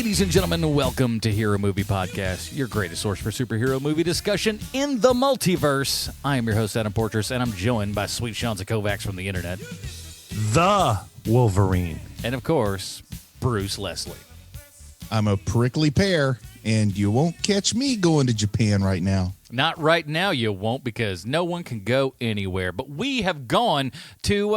Ladies and gentlemen, welcome to Hero Movie Podcast, your greatest source for superhero movie discussion in the multiverse. I am your host, Adam Portress, and I'm joined by sweet Shanza Kovacs from the internet. The Wolverine. And of course, Bruce Leslie. I'm a prickly pear, and you won't catch me going to Japan right now. Not right now, you won't, because no one can go anywhere. But we have gone to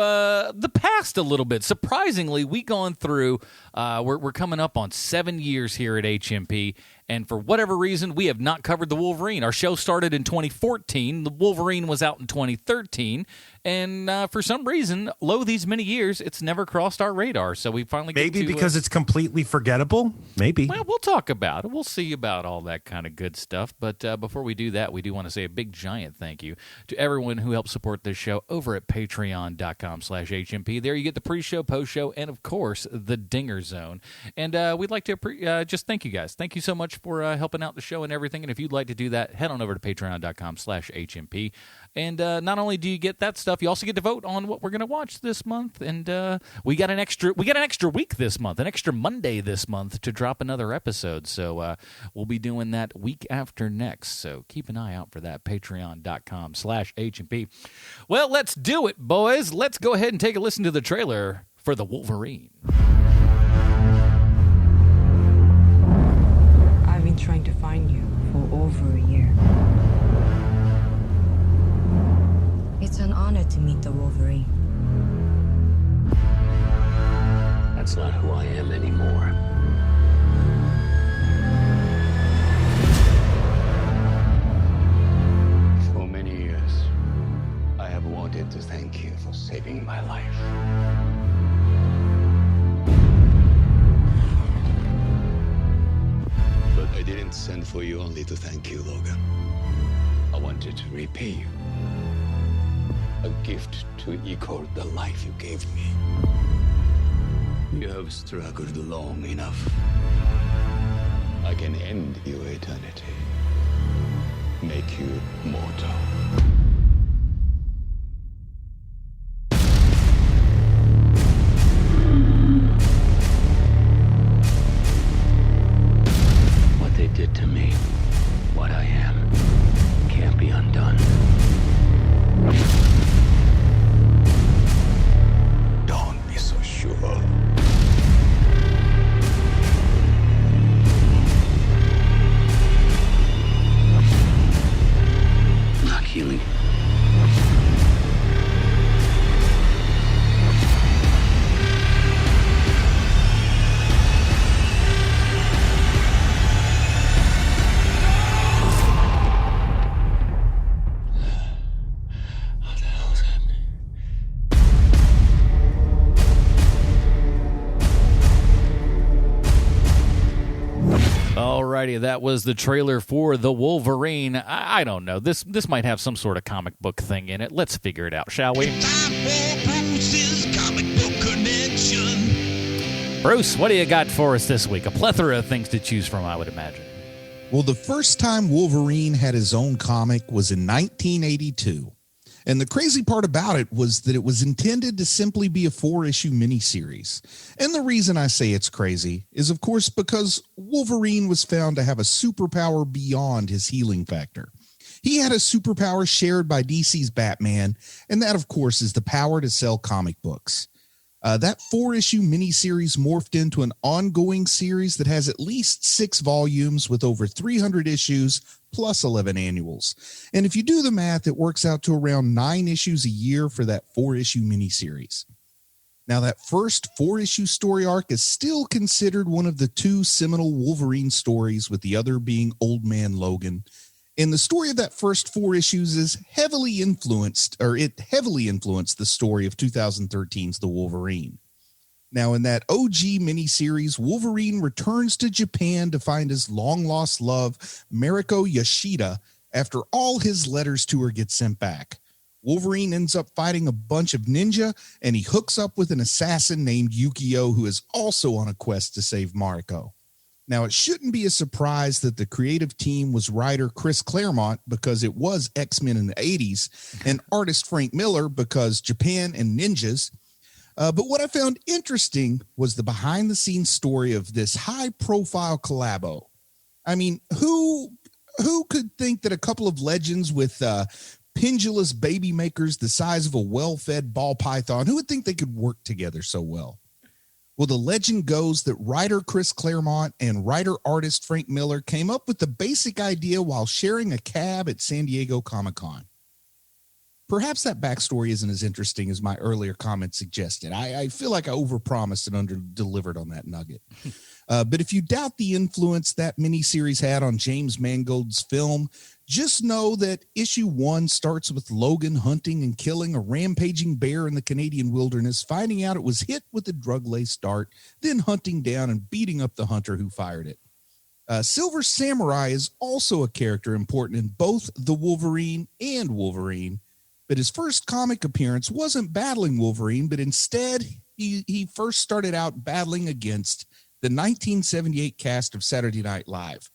the past a little bit. Surprisingly, we've gone through, we're coming up on 7 years here at HMP, and for whatever reason, we have not covered the Wolverine. Our show started in 2014. The Wolverine was out in 2013. And for some reason, lo these many years, it's never crossed our radar. So we finally get Maybe to, because it's completely forgettable? Maybe. Well, we'll talk about it. We'll see about all that kind of good stuff. But before we do that, we do want to say a big, giant thank you to everyone who helps support this show over at patreon.com/HMP. There you get the pre-show, post-show, and, of course, the Dinger Zone. And we'd like to just thank you guys. Thank you so much for helping out the show and everything. And if you'd like to do that, head on over to patreon.com/HMP. And not only do you get that stuff, you also get to vote on what we're going to watch this month. And we got an extra week this month, an extra Monday this month to drop another episode. So we'll be doing that week after next. So keep an eye out for that, patreon.com/HMP. Well, let's do it, boys. Let's go ahead and take a listen to the trailer for The Wolverine. I've been trying to find you for over a year. It's an honor to meet the Wolverine. That's not who I am anymore. For many years, I have wanted to thank you for saving my life. But I didn't send for you only to thank you, Logan. I wanted to repay you. A gift to equal the life you gave me. You have struggled long enough. I can end your eternity. Make you mortal. What they did to me, what I am, can't be undone. Don't be so sure. Not healing. What the hell is happening? Alrighty, that was the trailer for The Wolverine. I don't know. This might have some sort of comic book thing in it. Let's figure it out, shall we? Bruce, what do you got for us this week? A plethora of things to choose from, I would imagine. Well, the first time Wolverine had his own comic was in 1982. And the crazy part about it was that it was intended to simply be a 4-issue miniseries. And the reason I say it's crazy is, of course, because Wolverine was found to have a superpower beyond his healing factor. He had a superpower shared by DC's Batman, and that, of course, is the power to sell comic books. That 4-issue miniseries morphed into an ongoing series that has at least 6 volumes with over 300 issues plus 11 annuals. And if you do the math, it works out to around 9 issues a year for that 4-issue miniseries. Now, that first 4-issue story arc is still considered one of the 2 seminal Wolverine stories, with the other being Old Man Logan. And the story of that first 4 issues is heavily influenced the story of 2013's The Wolverine. Now, in that OG miniseries, Wolverine returns to Japan to find his long-lost love, Mariko Yoshida, after all his letters to her get sent back. Wolverine ends up fighting a bunch of ninja, and he hooks up with an assassin named Yukio, who is also on a quest to save Mariko. Now, it shouldn't be a surprise that the creative team was writer Chris Claremont, because it was X-Men in the 80s, and artist Frank Miller, because Japan and ninjas. But what I found interesting was the behind-the-scenes story of this high-profile collabo. I mean, who could think that a couple of legends with pendulous baby makers the size of a well-fed ball python, who would think they could work together so well? Well, the legend goes that writer Chris Claremont and writer-artist Frank Miller came up with the basic idea while sharing a cab at San Diego Comic-Con. Perhaps that backstory isn't as interesting as my earlier comment suggested. I feel like I overpromised and under-delivered on that nugget. But if you doubt the influence that miniseries had on James Mangold's film, just know that issue 1 starts with Logan hunting and killing a rampaging bear in the Canadian wilderness, finding out it was hit with a drug-laced dart, then hunting down and beating up the hunter who fired it. Silver Samurai is also a character important in both The Wolverine and Wolverine, but his first comic appearance wasn't battling Wolverine, but instead he first started out battling against the 1978 cast of Saturday Night Live.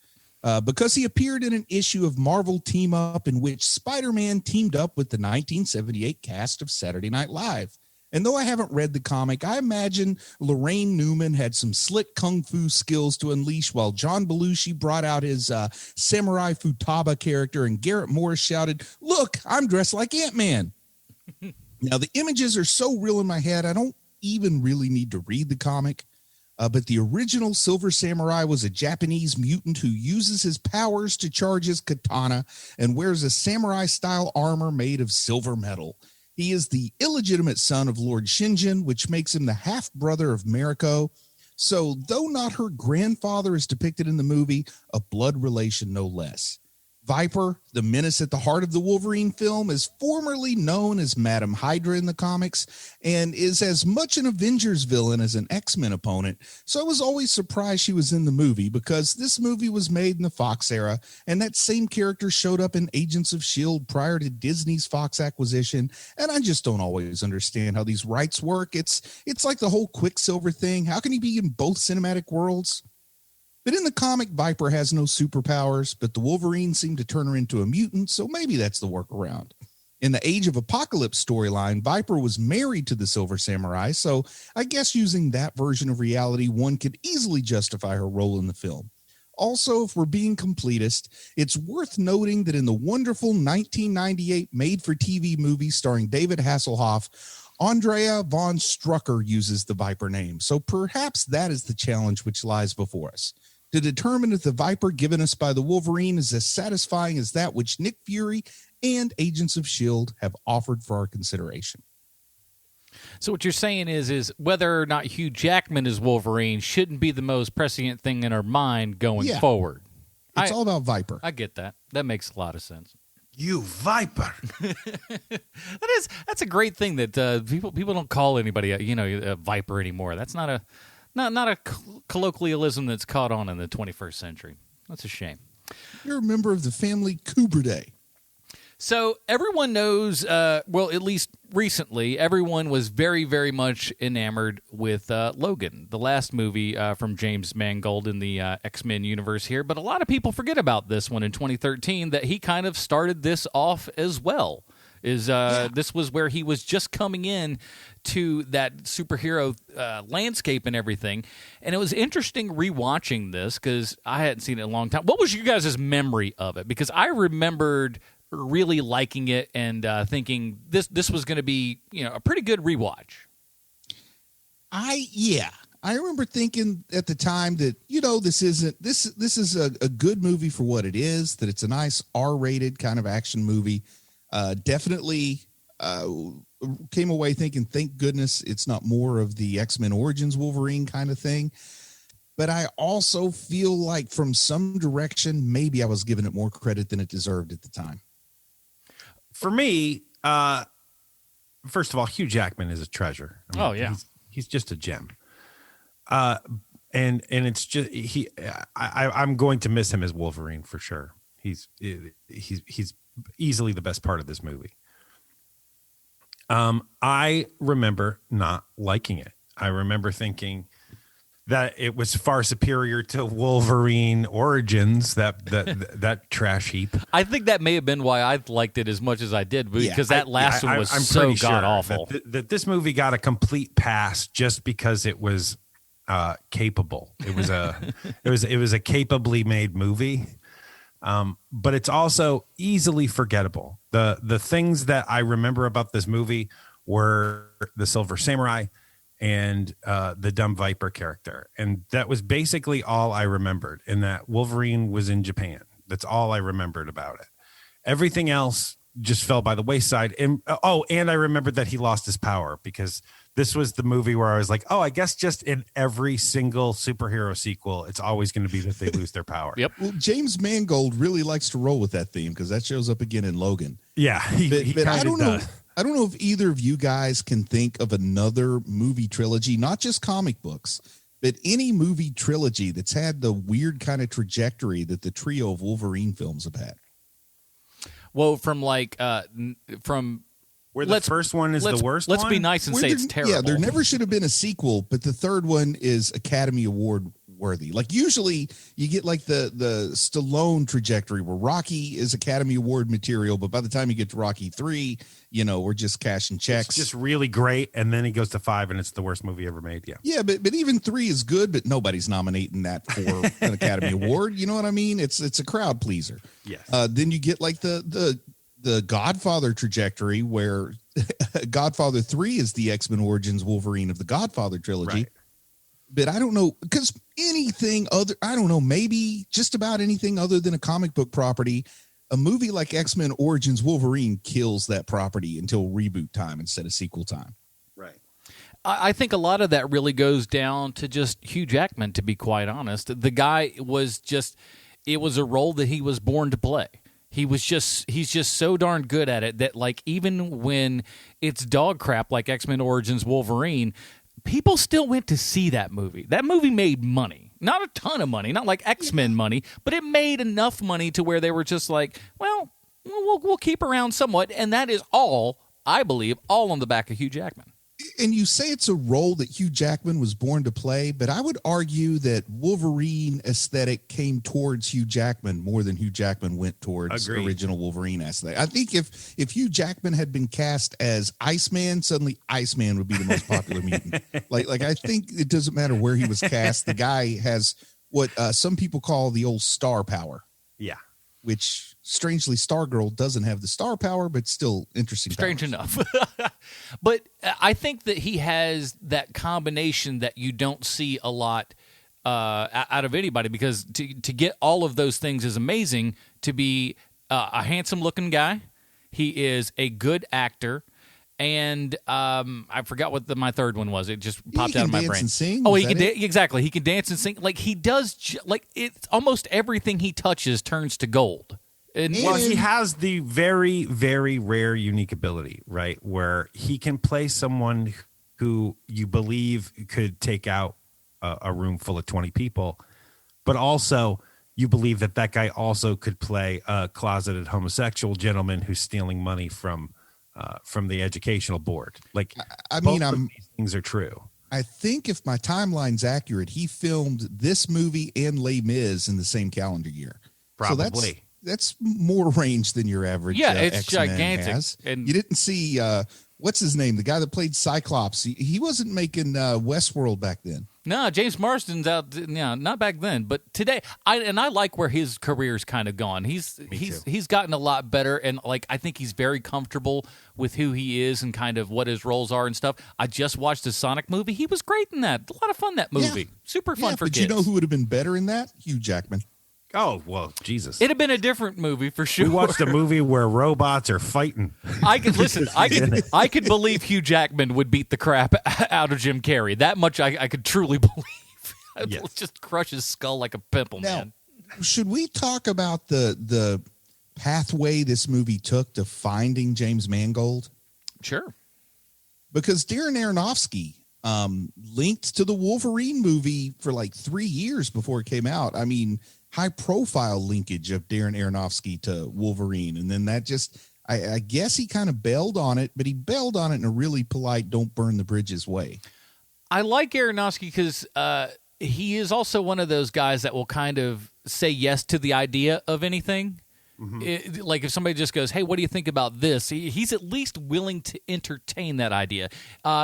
Because he appeared in an issue of Marvel Team Up in which Spider-Man teamed up with the 1978 cast of Saturday Night Live. And though I haven't read the comic, I imagine Lorraine Newman had some slick kung fu skills to unleash while John Belushi brought out his Samurai Futaba character and Garrett Morris shouted, "Look, I'm dressed like Ant-Man." Now, the images are so real in my head, I don't even really need to read the comic. But the original Silver Samurai was a Japanese mutant who uses his powers to charge his katana and wears a samurai-style armor made of silver metal. He is the illegitimate son of Lord Shinjin, which makes him the half-brother of Mariko. So, though not her grandfather as depicted in the movie, a blood relation no less. Viper, the menace at the heart of the Wolverine film, is formerly known as Madam Hydra in the comics and is as much an Avengers villain as an X-Men opponent. So I was always surprised she was in the movie because this movie was made in the Fox era and that same character showed up in Agents of S.H.I.E.L.D. prior to Disney's Fox acquisition. And I just don't always understand how these rights work. It's like the whole Quicksilver thing. How can he be in both cinematic worlds? But in the comic, Viper has no superpowers, but the Wolverine seemed to turn her into a mutant, so maybe that's the workaround. In the Age of Apocalypse storyline, Viper was married to the Silver Samurai, so I guess using that version of reality, one could easily justify her role in the film. Also, if we're being completist, it's worth noting that in the wonderful 1998 made-for-TV movie starring David Hasselhoff, Andrea von Strucker uses the Viper name, so perhaps that is the challenge which lies before us. To determine if the Viper given us by the Wolverine is as satisfying as that which Nick Fury and Agents of S.H.I.E.L.D. have offered for our consideration. So what you're saying is whether or not Hugh Jackman is Wolverine shouldn't be the most prescient thing in our mind going forward. It's all about Viper. I get that. That makes a lot of sense. You Viper. That's a great thing that people don't call anybody a Viper anymore. That's not a colloquialism that's caught on in the 21st century. That's a shame. You're a member of the family Kuberday. So everyone knows, well, at least recently, everyone was very, very much enamored with Logan, the last movie from James Mangold in the X-Men universe here. But a lot of people forget about this one in 2013, that he kind of started this off as well. This was where he was just coming in to that superhero landscape and everything. And it was interesting rewatching this because I hadn't seen it in a long time. What was your guys' memory of it? Because I remembered really liking it and thinking this was going to be a pretty good rewatch. I remember thinking at the time that this is a good movie for what it is, that it's a nice R-rated kind of action movie. Definitely came away thinking, thank goodness it's not more of the X-Men Origins Wolverine kind of thing. But I also feel like from some direction, maybe I was giving it more credit than it deserved at the time. For me, first of all, Hugh Jackman is a treasure. I mean, he's just a gem. And it's just I'm going to miss him as Wolverine for sure. He's easily the best part of this movie. I remember not liking it. I remember thinking that it was far superior to Wolverine Origins, that trash heap. I think that may have been why I liked it as much as I did, because that last one was so god awful. That this movie got a complete pass just because it was capable. It was a capably made movie. But it's also easily forgettable. The things that I remember about this movie were the Silver Samurai and the dumb Viper character. And that was basically all I remembered, and that Wolverine was in Japan. That's all I remembered about it. Everything else just fell by the wayside. And I remembered that he lost his power, because this was the movie where I was like, I guess just in every single superhero sequel, it's always going to be that they lose their power. Yep. Well, James Mangold really likes to roll with that theme, because that shows up again in Logan. Yeah, he but I don't does. know. I don't know if either of you guys can think of another movie trilogy, not just comic books, but any movie trilogy that's had the weird kind of trajectory that the trio of Wolverine films have had. Well, from where the first one is the worst. Let's be nice and say it's terrible. Yeah, there never should have been a sequel, but the third one is Academy Award worthy. Like, usually you get like the Stallone trajectory where Rocky is Academy Award material, but by the time you get to Rocky 3, we're just cashing checks. It's just really great, and then he goes to 5 and it's the worst movie ever made. Yeah, but even 3 is good, but nobody's nominating that for an Academy Award. You know what I mean? It's a crowd pleaser. Yes. Then you get like the Godfather trajectory, where Godfather 3 is the X-Men Origins Wolverine of the Godfather trilogy. Right. But I don't know, because maybe just about anything other than a comic book property, a movie like X-Men Origins Wolverine kills that property until reboot time instead of sequel time. Right. I think a lot of that really goes down to just Hugh Jackman, to be quite honest. The guy it was a role that he was born to play. He's just so darn good at it that, like, even when it's dog crap like X-Men Origins Wolverine, people still went to see that movie. That movie made money. Not a ton of money, not like X-Men money, but it made enough money to where they were just like, well, we'll keep around somewhat. And that is all, I believe, all on the back of Hugh Jackman. And you say it's a role that Hugh Jackman was born to play, but I would argue that Wolverine aesthetic came towards Hugh Jackman more than Hugh Jackman went towards Agreed. Original Wolverine aesthetic. I think if Hugh Jackman had been cast as Iceman, suddenly Iceman would be the most popular mutant. Like I think it doesn't matter where he was cast. The guy has what some people call the old star power. Yeah. Which, strangely, Stargirl doesn't have the star power, but still interesting. Strange enough. But I think that he has that combination that you don't see a lot out of anybody, because to get all of those things is amazing. To be a handsome-looking guy, he is a good actor, and I forgot what my third one was. It just popped out of my brain. And sing? Oh, he can exactly. He can dance and sing. Like, he does. Like, it's almost everything he touches turns to gold. Well, he has the very, very rare, unique ability, right, where he can play someone who you believe could take out a room full of 20 people, but also you believe that guy also could play a closeted homosexual gentleman who's stealing money from the educational board. Like, both of these things are true. I think if my timeline's accurate, he filmed this movie and Les Mis in the same calendar year. Probably. So that's more range than your average. Yeah, it's X-Men gigantic. Has. And you didn't see what's his name, the guy that played Cyclops. He wasn't making Westworld back then. No, James Marsden's out. Yeah, not back then, but today. I like where his career's kind of gone. He's gotten a lot better, and like I think he's very comfortable with who he is and kind of what his roles are and stuff. I just watched the Sonic movie. He was great in that. A lot of fun, that movie. Yeah. Super fun for but kids. You know who would have been better in that? Hugh Jackman. Oh, well, Jesus. It'd have been a different movie for sure. We watched a movie where robots are fighting. I could believe Hugh Jackman would beat the crap out of Jim Carrey. That much I could truly believe. Yes. Just crush his skull like a pimple, man. Should we talk about the pathway this movie took to finding James Mangold? Sure. Because Darren Aronofsky linked to the Wolverine movie for like 3 years before it came out. I mean, high-profile linkage of Darren Aronofsky to Wolverine. And then that just, I guess he kind of bailed on it, but he bailed on it in a really polite, don't burn the bridges way. I like Aronofsky because he is also one of those guys that will kind of say yes to the idea of anything. Like if somebody just goes, hey, what do you think about this? He's at least willing to entertain that idea.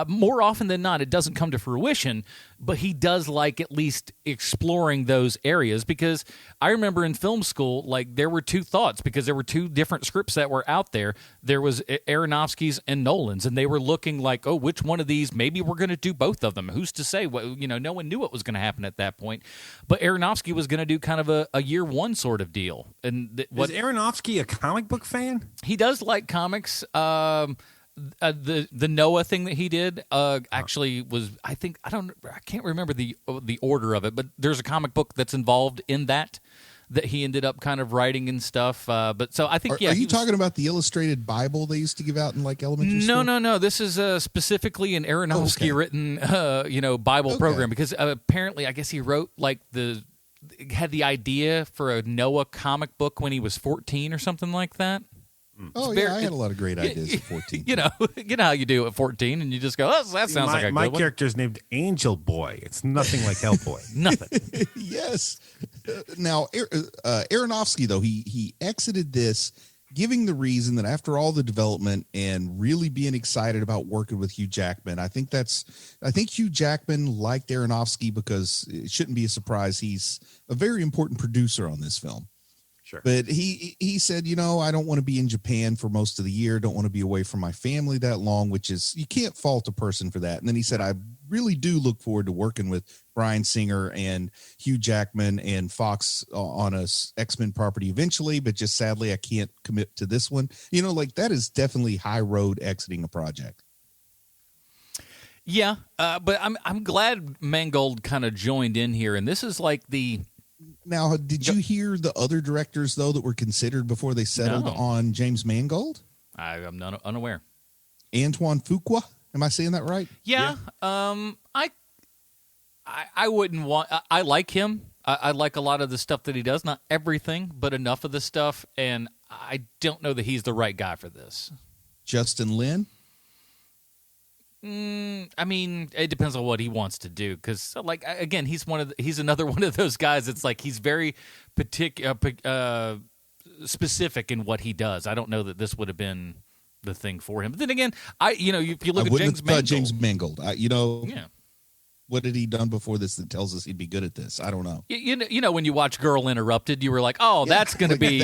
More often than not, it doesn't come to fruition, but he does like at least exploring those areas, because I remember in film school, like there were two thoughts, because there were two different scripts that were out there. There was Aronofsky's and Nolan's, and they were looking like, oh, which one of these? Maybe we're going to do both of them. Who's to say? No one knew what was going to happen at that point. But Aronofsky was going to do kind of a year one sort of deal. And Is Aronofsky a comic book fan? He does like comics. The Noah thing that he did actually was, I can't remember the order of it, but there's a comic book that's involved in that he ended up kind of writing and stuff. But so I think, Are you talking about the illustrated Bible they used to give out in like elementary school? No. This is specifically an Aronofsky written, Bible program, because apparently, I guess he wrote like had the idea for a Noah comic book when he was 14 or something like that. Oh, yeah, I had a lot of great ideas at 14. You know how you do at 14, and you just go, oh, that sounds like a good one. My character's named Angel Boy. It's nothing like Hellboy. Nothing. Yes. Now, Aronofsky, though, he exited this giving the reason that after all the development and really being excited about working with Hugh Jackman, I think Hugh Jackman liked Aronofsky because it shouldn't be a surprise. He's a very important producer on this film. Sure. But he said, I don't want to be in Japan for most of the year. Don't want to be away from my family that long, which is, you can't fault a person for that. And then he said, I really do look forward to working with Bryan Singer and Hugh Jackman and Fox on a X-Men property eventually, but just sadly, I can't commit to this one. That is definitely high road exiting a project. Yeah. But I'm glad Mangold kind of joined in here. And this is like Now, did you hear the other directors, though, that were considered before they settled on James Mangold? I'm unaware. Antoine Fuqua? Am I saying that right? Yeah. I wouldn't want... I like him. I like a lot of the stuff that he does. Not everything, but enough of the stuff. And I don't know that he's the right guy for this. Justin Lin? I mean, it depends on what he wants to do. Because, like, again, he's another one of those guys. It's like he's very specific in what he does. I don't know that this would have been the thing for him. But then again, if you look at James Mangold, yeah. What had he done before this that tells us he'd be good at this? I don't know. When you watch Girl Interrupted, you were like, oh, that's going to be...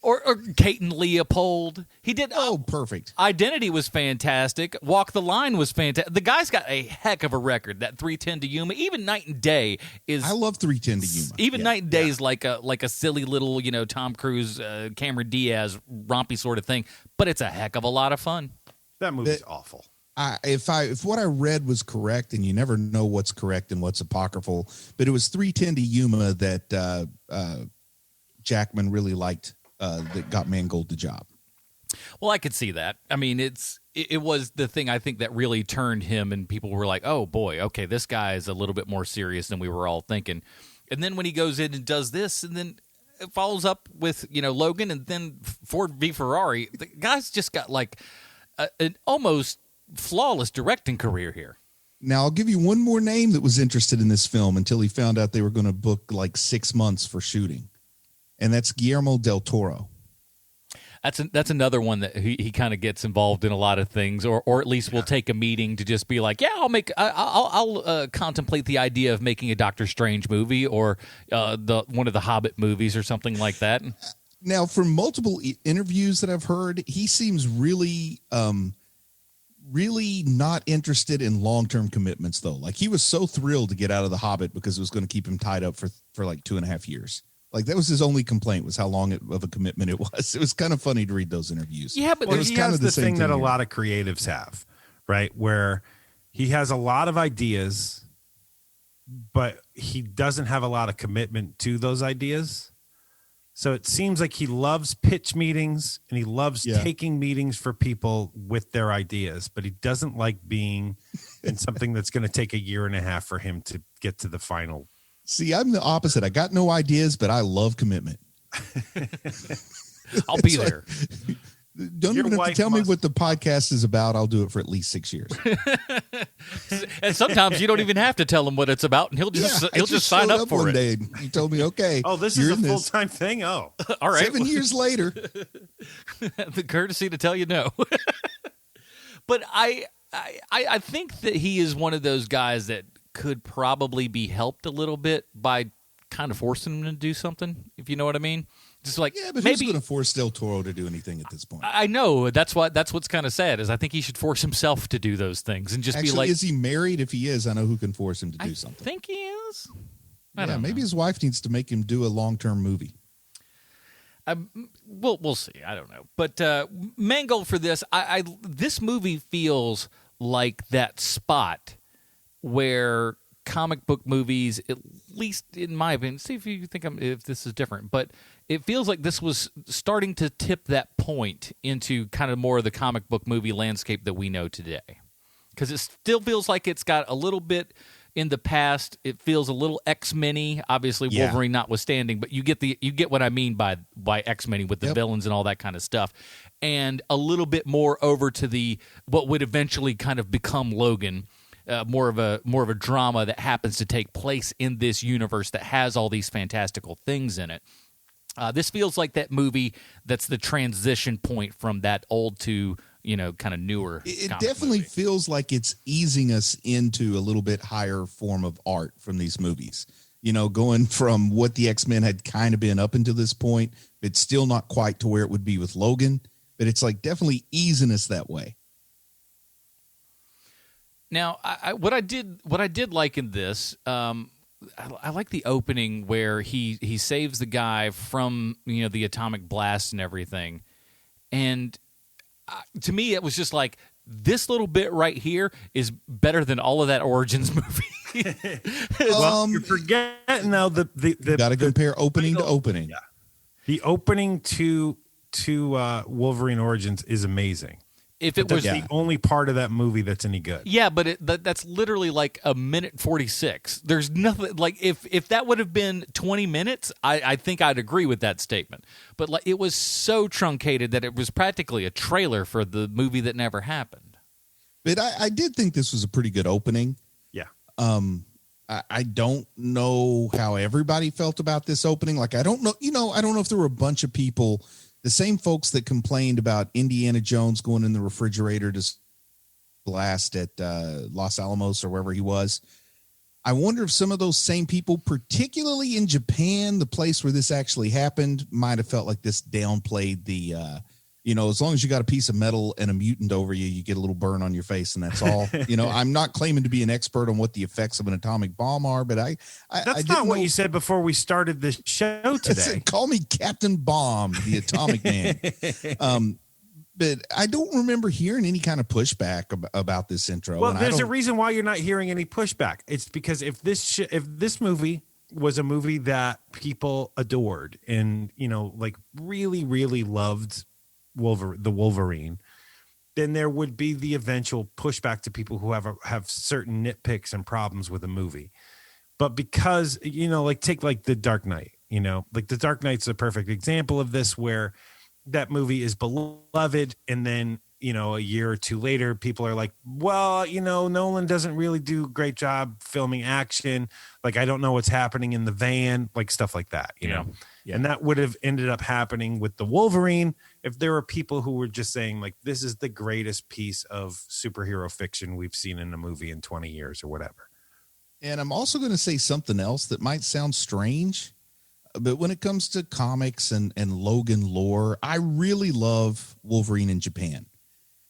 or Kate and Leopold. He did... Oh, perfect. Identity was fantastic. Walk the Line was fantastic. The guy's got a heck of a record. That 3:10 to Yuma. Even Night and Day is... I love 3:10 to Yuma. Even Night and Day is like a silly little, Tom Cruise, Cameron Diaz, rompy sort of thing. But it's a heck of a lot of fun. That movie's awful. If what I read was correct, and you never know what's correct and what's apocryphal, but it was 3:10 to Yuma that Jackman really liked that got Mangold the job. Well, I could see that. I mean, it was the thing I think that really turned him, and people were like, oh boy, okay, this guy is a little bit more serious than we were all thinking. And then when he goes in and does this, and then it follows up with Logan, and then Ford v Ferrari, the guy's just got like an almost flawless directing career here. Now, I'll give you one more name that was interested in this film until he found out they were going to book like 6 months for shooting, and that's Guillermo del Toro. That's another one that he kind of gets involved in a lot of things, or at least will take a meeting to just be like, yeah, I'll contemplate the idea of making a Doctor Strange movie or one of the Hobbit movies or something like that. Now, from multiple interviews that I've heard, he seems really not interested in long-term commitments, though. Like, he was so thrilled to get out of The Hobbit because it was going to keep him tied up for like 2.5 years. Like, that was his only complaint, was how long of a commitment it was. It was kind of funny to read those interviews. Yeah, but it was kind of the thing that a lot of creatives have, right? Where he has a lot of ideas, but he doesn't have a lot of commitment to those ideas. So it seems like he loves pitch meetings and he loves taking meetings for people with their ideas, but he doesn't like being in something that's going to take 1.5 years for him to get to the final. See, I'm the opposite. I got no ideas, but I love commitment. I'll be there. Don't Your even have to wife tell me must- what the podcast is about. I'll do it for at least 6 years. And sometimes you don't even have to tell him what it's about, and he'll just sign showed up for one it. day and you told me, okay. Oh, this you're is a in this. full-time thing? Oh. All right. 7 years later. The courtesy to tell you no. But I think that he is one of those guys that could probably be helped a little bit by kind of forcing him to do something, if you know what I mean. Just like, Yeah, but maybe who's going to force Del Toro to do anything at this point? I know that's what's kind of sad is I think he should force himself to do those things and just Actually, be like, is he married? If he is, I know who can force him to do I something. think he is. Yeah, maybe his wife needs to make him do a long-term movie. We'll see. I don't know. But Mangold for this, this movie feels like that spot where comic book movies, at least in my opinion, see if you think if this is different, but it feels like this was starting to tip that point into kind of more of the comic book movie landscape that we know today. Because it still feels like it's got a little bit in the past. It feels a little X-Men-y, obviously Wolverine notwithstanding, but you get what I mean by X-Men-y with the villains and all that kind of stuff. And a little bit more over to the what would eventually kind of become Logan. More of a drama that happens to take place in this universe that has all these fantastical things in it. This feels like that movie that's the transition point from that old to kind of newer. It definitely movie. feels like it's easing us into a little bit higher form of art from these movies. Going from what the X-Men had kind of been up until this point, but still not quite to where it would be with Logan. But it's like definitely easing us that way. Now, what I did like in this, I like the opening where he saves the guy from the atomic blast and everything, and to me it was just like this little bit right here is better than all of that Origins movie. Well, you're forgetting now the got to compare opening to opening. Yeah. The opening to Wolverine Origins is amazing. If it was the only part of that movie that's any good. Yeah, but that's literally like a minute 46. There's nothing like if that would have been 20 minutes, I think I'd agree with that statement. But like it was so truncated that it was practically a trailer for the movie that never happened. But I did think this was a pretty good opening. Yeah. I don't know how everybody felt about this opening. Like I don't know if there were a bunch of people, the same folks that complained about Indiana Jones going in the refrigerator to blast at Los Alamos or wherever he was. I wonder if some of those same people, particularly in Japan, the place where this actually happened, might have felt like this downplayed the, as long as you got a piece of metal and a mutant over you, you get a little burn on your face and that's all. I'm not claiming to be an expert on what the effects of an atomic bomb are, but that's not what you said before we started this show today. Call me Captain Bomb, the Atomic Man. But I don't remember hearing any kind of pushback about this intro. Well, there's a reason why you're not hearing any pushback. It's because if this movie was a movie that people adored and like really, really loved the Wolverine, then there would be the eventual pushback to people who have certain nitpicks and problems with a movie. But because take like The Dark Knight, like The Dark Knight's a perfect example of this, where that movie is beloved, and then a year or two later, people are like, well, Nolan doesn't really do a great job filming action. Like, I don't know what's happening in the van, like stuff like that, Yeah. And that would have ended up happening with the Wolverine if there were people who were just saying like, this is the greatest piece of superhero fiction we've seen in a movie in 20 years or whatever. And I'm also going to say something else that might sound strange, but when it comes to comics and Logan lore, I really love Wolverine in Japan.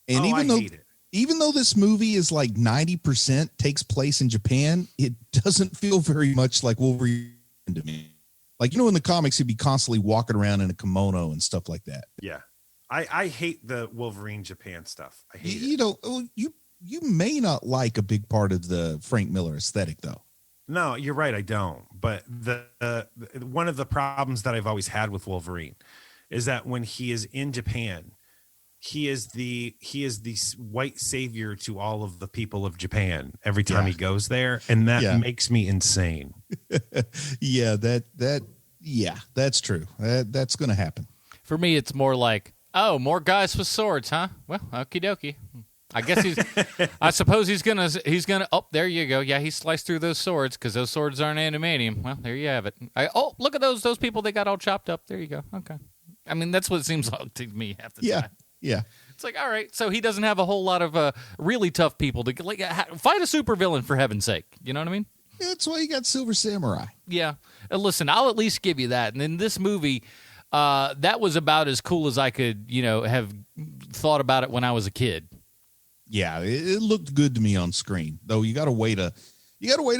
And even though this movie is like 90% takes place in Japan, it doesn't feel very much like Wolverine to me. Like, in the comics, he'd be constantly walking around in a kimono and stuff like that. Yeah. I hate the Wolverine Japan stuff. I hate it. You may not like a big part of the Frank Miller aesthetic, though. No, you're right. I don't. But the one of the problems that I've always had with Wolverine is that when he is in Japan, he is the white savior to all of the people of Japan every time he goes there, and that makes me insane. That's true. That's going to happen. For me, it's more like Oh, more guys with swords, huh? Well, okie dokie. I guess I suppose he's gonna. Oh, there you go. Yeah, he sliced through those swords because those swords aren't animanium. Well, there you have it. Look at those people. They got all chopped up. There you go. Okay. I mean, that's what it seems like to me half the time. Yeah. It's like, all right, so he doesn't have a whole lot of really tough people to fight a supervillain, for heaven's sake. You know what I mean? That's why you got Silver Samurai. Yeah. Listen, I'll at least give you that. And in this movie, that was about as cool as I could, have thought about it when I was a kid. Yeah, it looked good to me on screen. Though you got to wait an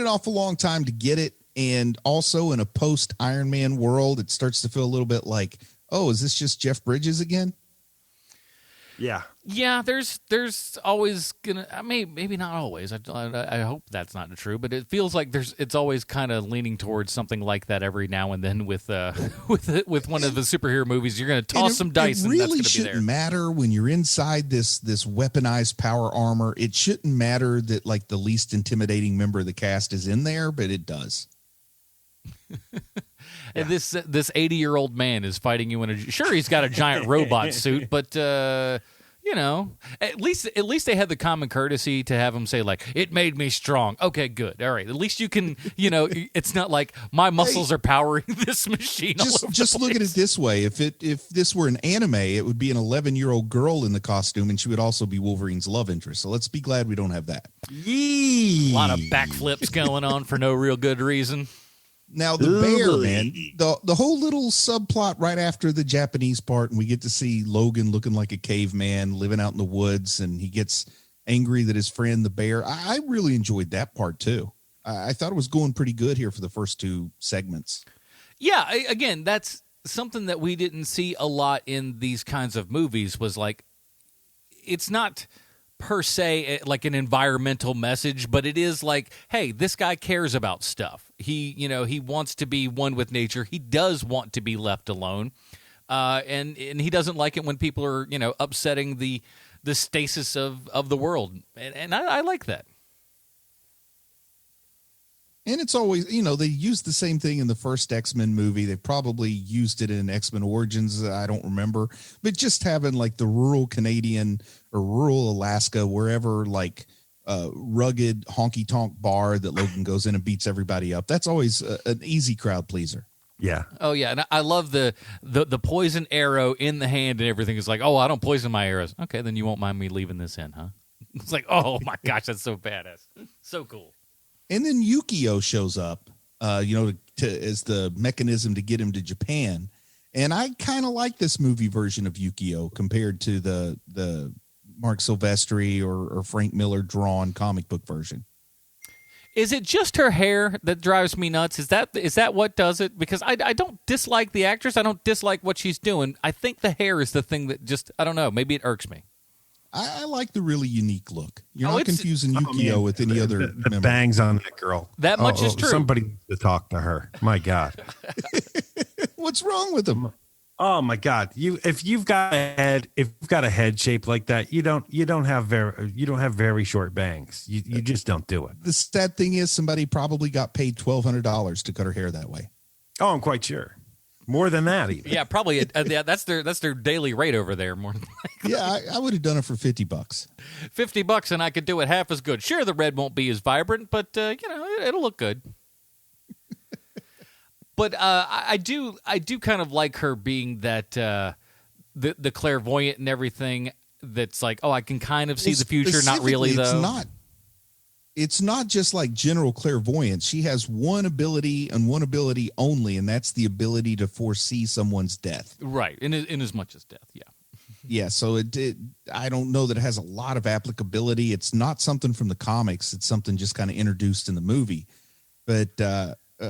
awful long time to get it, and also in a post Iron Man world, it starts to feel a little bit like, oh, is this just Jeff Bridges again? Yeah, there's always gonna. Maybe not always. I hope that's not true, but it feels like it's always kind of leaning towards something like that every now and then with one of the superhero movies. You're gonna toss some dice, and that's gonna be there. It really shouldn't matter when you're inside this weaponized power armor. It shouldn't matter that like the least intimidating member of the cast is in there, but it does. And this 80-year-old man is fighting you sure, he's got a giant robot suit, but at least they had the common courtesy to have him say like, it made me strong. Okay, good. All right. At least you can, it's not like my muscles are powering this machine. Just look at it this way. If this were an anime, it would be an 11-year-old girl in the costume, and she would also be Wolverine's love interest. So let's be glad we don't have that. A lot of backflips going on for no real good reason. Now, the bear, man, the whole little subplot right after the Japanese part, and we get to see Logan looking like a caveman living out in the woods, and he gets angry that his friend, the bear, I really enjoyed that part, too. I thought it was going pretty good here for the first two segments. Yeah, again, that's something that we didn't see a lot in these kinds of movies was like, it's not per se like an environmental message, but it is like, hey, this guy cares about stuff. He wants to be one with nature. He does want to be left alone, and he doesn't like it when people are upsetting the stasis of the world, and I like that. And it's always, they used the same thing in the first X-Men movie. They probably used it in X-Men Origins. I don't remember. But just having like the rural Canadian or rural Alaska, wherever like rugged honky tonk bar that Logan goes in and beats everybody up. That's always an easy crowd pleaser. Yeah. Oh, yeah. And I love the poison arrow in the hand and everything. It's like, oh, I don't poison my arrows. Okay, then you won't mind me leaving this in, huh? It's like, oh, my gosh, that's so badass. So cool. And then Yukio shows up, as the mechanism to get him to Japan. And I kind of like this movie version of Yukio compared to the Mark Silvestri or Frank Miller drawn comic book version. Is it just her hair that drives me nuts? Is that what does it? Because I don't dislike the actress. I don't dislike what she's doing. I think the hair is the thing that just, I don't know, maybe it irks me. I like the really unique look. You're not confusing Yukio with any other the bangs on that girl. That much is true. Somebody needs to talk to her. My God. What's wrong with them? Oh my God! If you've got a head shaped like that, you don't have very short bangs. You just don't do it. The sad thing is, somebody probably got paid $1,200 to cut her hair that way. Oh, I'm quite sure. More than that, even. Yeah, probably. That's their daily rate over there. More than likely. Yeah, I would have done it for $50. $50, and I could do it half as good. Sure, the red won't be as vibrant, but it'll look good. But I do kind of like her being that the clairvoyant and everything. That's like, oh, I can kind of see the future. Not really, though. It's not just like general clairvoyance. She has one ability and one ability only, and that's the ability to foresee someone's death. Right, in as much as death, yeah. Yeah, so I don't know that it has a lot of applicability. It's not something from the comics. It's something just kind of introduced in the movie. But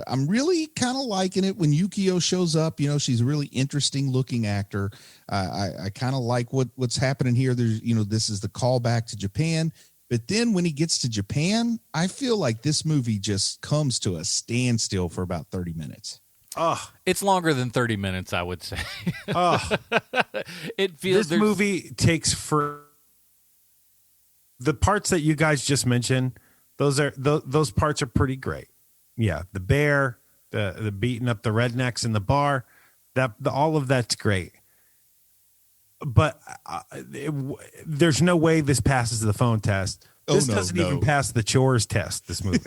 I'm really kind of liking it when Yukio shows up. She's a really interesting looking actor. I kind of like what's happening here. There's, this is the callback to Japan. But then when he gets to Japan, I feel like this movie just comes to a standstill for about 30 minutes. Oh, it's longer than 30 minutes, I would say. Oh, it feels this movie takes for the parts that you guys just mentioned. Those parts are pretty great. Yeah, the bear, the beating up the rednecks in the bar, all of that's great. but there's no way this passes the phone test. This doesn't even pass the chores test, this movie.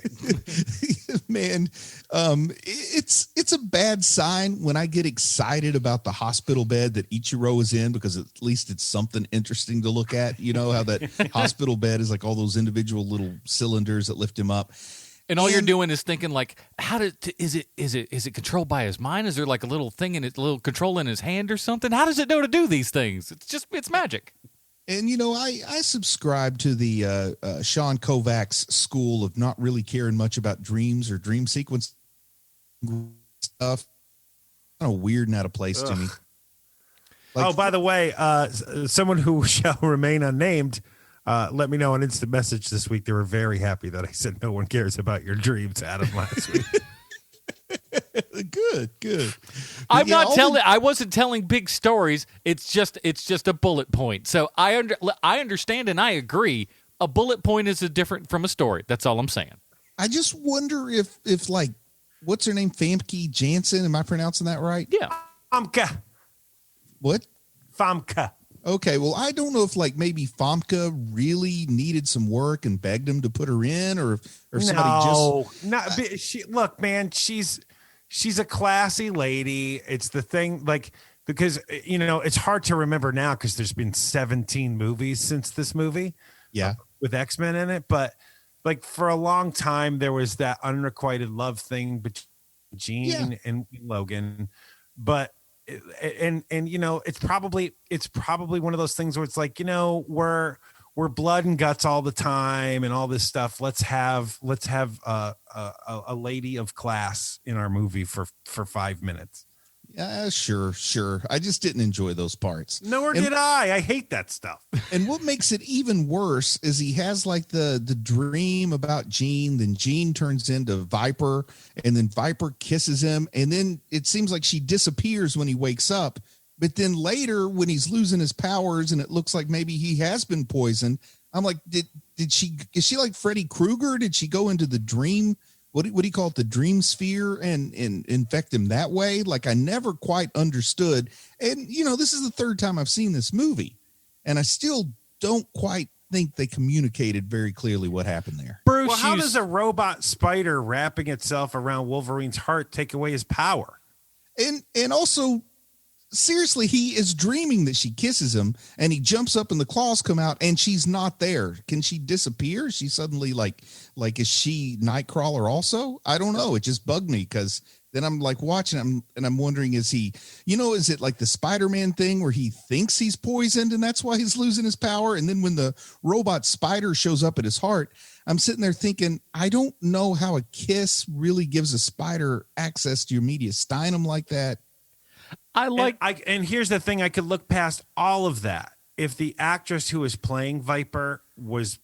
Man, it's a bad sign when I get excited about the hospital bed that Ichiro is in, because at least it's something interesting to look at. You know how that hospital bed is like all those individual little cylinders that lift him up. And all you're doing is thinking, like, is it controlled by his mind? Is there like a little thing in it, a little control in his hand or something? How does it know to do these things? It's magic. And, you know, I subscribe to the Sean Kovac's school of not really caring much about dreams or dream sequence stuff. Kind of weird and out of place to me. Like, by the way, someone who shall remain unnamed let me know on instant message this week. They were very happy that I said no one cares about your dreams, Adam, last week. Good. I wasn't telling big stories. It's just a bullet point. So I understand and I agree. A bullet point is different from a story. That's all I'm saying. I just wonder if like, what's her name? Famke Janssen. Am I pronouncing that right? Yeah. Famke. What? Famke. Okay, well, I don't know if like maybe Famke really needed some work and begged him to put her in, or somebody look, man, she's a classy lady. It's the thing, like, because you know it's hard to remember now because there's been 17 movies since this movie, with X-Men in it. But like for a long time, there was that unrequited love thing between Jean and Logan, but. And you know it's probably one of those things where it's like, you know, we're blood and guts all the time and all this stuff. Let's have a lady of class in our movie for 5 minutes. Yeah, sure. I just didn't enjoy those parts. Nor did I. I hate that stuff. And what makes it even worse is he has like the dream about Jean, then Jean turns into Viper, and then Viper kisses him, and then it seems like she disappears when he wakes up. But then later, when he's losing his powers and it looks like maybe he has been poisoned, I'm like, is she like Freddy Krueger? Did she go into the dream? What do you call it? The dream sphere and infect him that way? Like, I never quite understood. And, you know, this is the third time I've seen this movie, and I still don't quite think they communicated very clearly what happened there. Bruce, well, how does a robot spider wrapping itself around Wolverine's heart take away his power? And also, seriously, he is dreaming that she kisses him, and he jumps up and the claws come out and she's not there. Can she disappear? Is she suddenly like is she Nightcrawler also? I don't know. It just bugged me because then I'm like watching him and I'm wondering, is he, you know, is it like the Spider-Man thing where he thinks he's poisoned and that's why he's losing his power? And then when the robot spider shows up at his heart, I'm sitting there thinking, I don't know how a kiss really gives a spider access to your mediastinum like that. And here's the thing, I could look past all of that. If the actress who was playing Viper was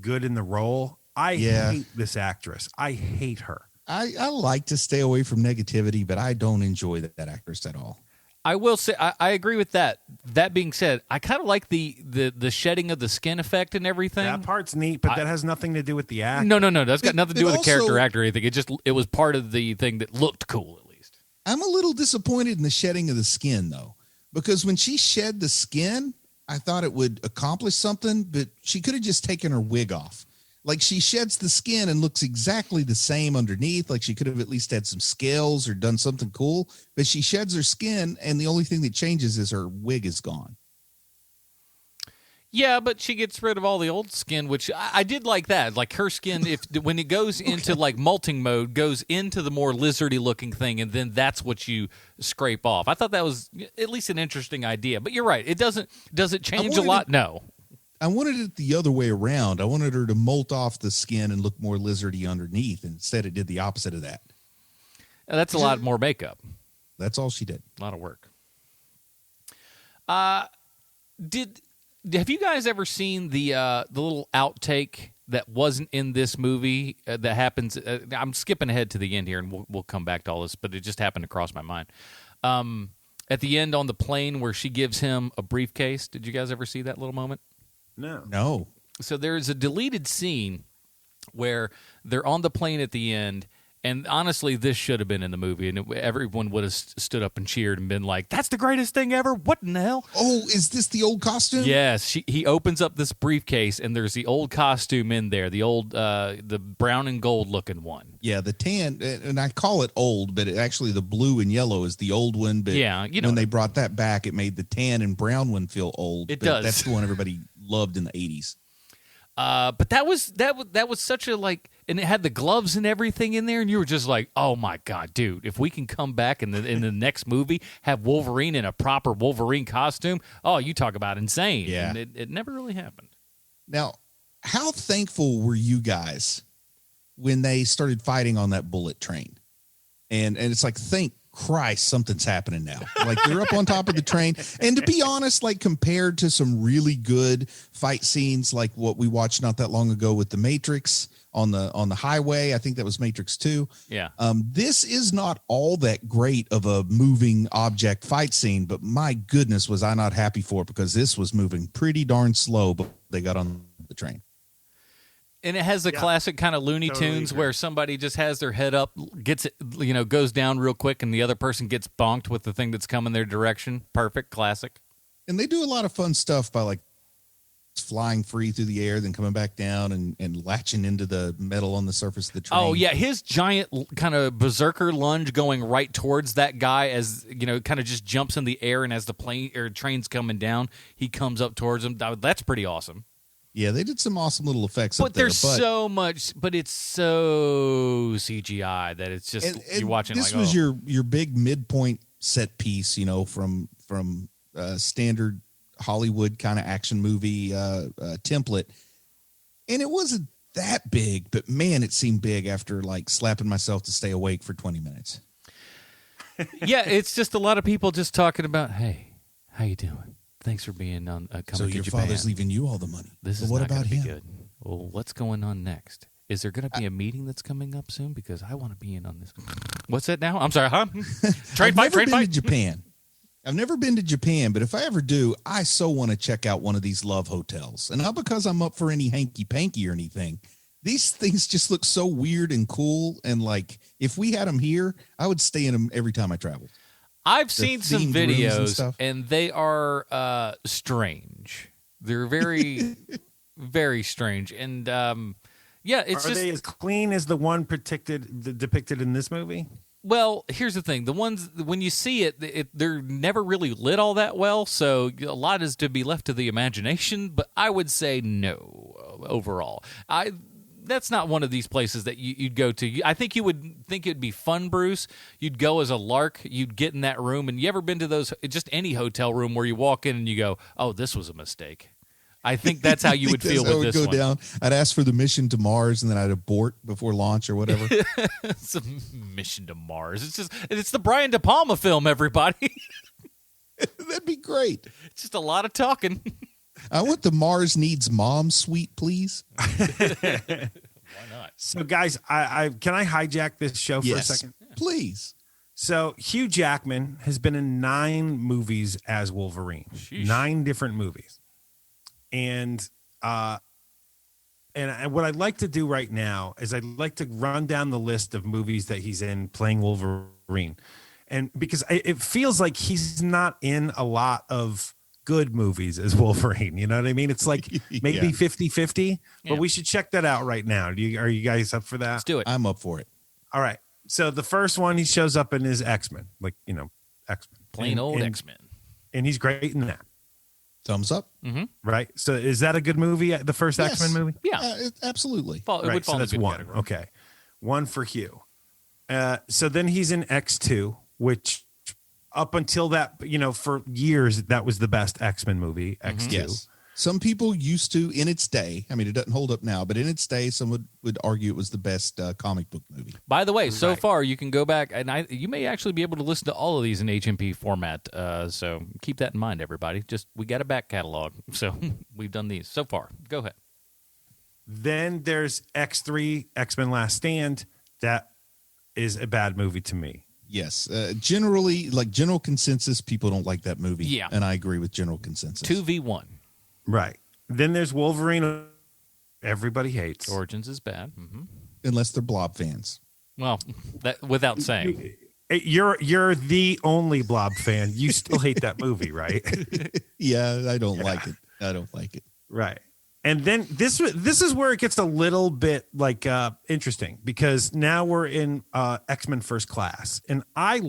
good in the role, I hate this actress. I hate her. I like to stay away from negativity, but I don't enjoy that actress at all. I will say I agree with that. That being said, I kind of like the shedding of the skin effect and everything. That part's neat, but that has nothing to do with the actor. No. That's got nothing to do with the character actor or anything. It was part of the thing that looked cool. I'm a little disappointed in the shedding of the skin, though, because when she shed the skin, I thought it would accomplish something, but she could have just taken her wig off. Like, she sheds the skin and looks exactly the same underneath. Like, she could have at least had some scales or done something cool, but she sheds her skin, and the only thing that changes is her wig is gone. Yeah, but she gets rid of all the old skin, which I did like that. Like her skin, when it goes into like molting mode, goes into the more lizardy looking thing, and then that's what you scrape off. I thought that was at least an interesting idea. But you're right; does it change a lot? No. I wanted it the other way around. I wanted her to molt off the skin and look more lizardy underneath, and instead it did the opposite of that. That's a lot more makeup. That's all she did. A lot of work. Have you guys ever seen the little outtake that wasn't in this movie that happens? I'm skipping ahead to the end here, and we'll come back to all this, but it just happened to cross my mind. At the end on the plane where she gives him a briefcase, did you guys ever see that little moment? No. So there's a deleted scene where they're on the plane at the end, And honestly, this should have been in the movie, and everyone would have stood up and cheered and been like, "That's the greatest thing ever! What in the hell?" Oh, is this the old costume? Yes, he opens up this briefcase, and there's the old costume in there, the old, the brown and gold looking one. Yeah, the tan, and I call it old, but actually the blue and yellow is the old one. But yeah, when they brought that back, it made the tan and brown one feel old. It does. That's the one everybody loved in the 80s. But that was such a like, and it had the gloves and everything in there, and you were just like, oh my god, dude! If we can come back in the next movie, have Wolverine in a proper Wolverine costume, oh, you talk about insane! Yeah, and it never really happened. Now, how thankful were you guys when they started fighting on that bullet train? And it's like, thank Christ, something's happening now. Like, they're up on top of the train. And to be honest, like, compared to some really good fight scenes like what we watched not that long ago with the Matrix on the highway, I think that was Matrix 2. Yeah. This is not all that great of a moving object fight scene, but my goodness, was I not happy for it, because this was moving pretty darn slow, but they got on the train. And it has the classic kind of Looney Tunes where somebody just has their head up, gets it, goes down real quick, and the other person gets bonked with the thing that's coming their direction. Perfect, classic. And they do a lot of fun stuff by like flying free through the air, then coming back down and latching into the metal on the surface of the train. Oh yeah, his giant kind of berserker lunge going right towards that guy, as kind of just jumps in the air, and as the plane or train's coming down, he comes up towards him. That's pretty awesome. Yeah, they did some awesome little effects. But there's so much, but it's so CGI that it's just you're watching. This like, was your big midpoint set piece, from standard Hollywood kind of action movie template, and it wasn't that big, but man, it seemed big after like slapping myself to stay awake for 20 minutes. Yeah, it's just a lot of people just talking about, hey, how you doing? Thanks for being on coming so to your Japan. father's leaving you all the money. This is what not about going to be him? good. Well, what's going on next? Is there going to be a meeting that's coming up soon? Because I want to be in on this. What's that now? I'm sorry, huh? Trade fight. To Japan. I've never been to Japan, but if I ever do, I so want to check out one of these love hotels. And not because I'm up for any hanky-panky or anything. These things just look so weird and cool. And like, if we had them here, I would stay in them every time I travel. I've seen some videos, and they are strange. They're very, very strange. And it's Are they as clean as the one depicted in this movie? Well, here's the thing. The ones, when you see it, they're never really lit all that well, so a lot is to be left to the imagination, but I would say no overall. That's not one of these places that you'd go to. I think you would think it'd be fun, Bruce. You'd go as a lark. You'd get in that room, and you ever been to those, just any hotel room where you walk in and you go, oh, this was a mistake. I think that's how you would feel with this one. Down. I'd ask for the mission to Mars, and then I'd abort before launch or whatever. It's a mission to Mars. It's the Brian De Palma film, everybody. That'd be great. It's just a lot of talking. I want the Mars Needs Mom suite, please. Why not? So, guys, I can I hijack this show for a second? Please. So, Hugh Jackman has been in 9 movies as Wolverine. Sheesh. 9 different movies. And what I'd like to do right now is I'd like to run down the list of movies that he's in playing Wolverine. And because it feels like he's not in a lot of good movies as Wolverine. You know what I mean? It's like maybe 50-50, but we should check that out right now. Are you guys up for that? Let's do it. I'm up for it. All right. So the first one he shows up in is X-Men, X-Men. Plain old X-Men. And he's great in that. Thumbs up. Mm-hmm. Right. So is that a good movie? The first X-Men movie? Yeah. Absolutely. It would fall so that's in the good one. category. Okay. One for Hugh. So then he's in X2, which up until that, for years, that was the best X-Men movie, X2. Yes. Some people used to, in its day, I mean, it doesn't hold up now, but in its day, some would argue it was the best comic book movie. By the way, so far, you can go back, and you may actually be able to listen to all of these in HMP format, so keep that in mind, everybody. We got a back catalog, so we've done these so far. Go ahead. Then there's X3, X-Men Last Stand. That is a bad movie to me. Yes. Generally, like general consensus, people don't like that movie. Yeah. And I agree with general consensus. 2v1. Right. Then there's Wolverine. Everybody hates. Origins is bad. Mm-hmm. Unless they're Blob fans. Well, that without saying. You're the only Blob fan. You still hate that movie, right? Yeah, I don't like it. I don't like it. Right. And then this is where it gets a little bit like interesting, because now we're in X-Men First Class, and I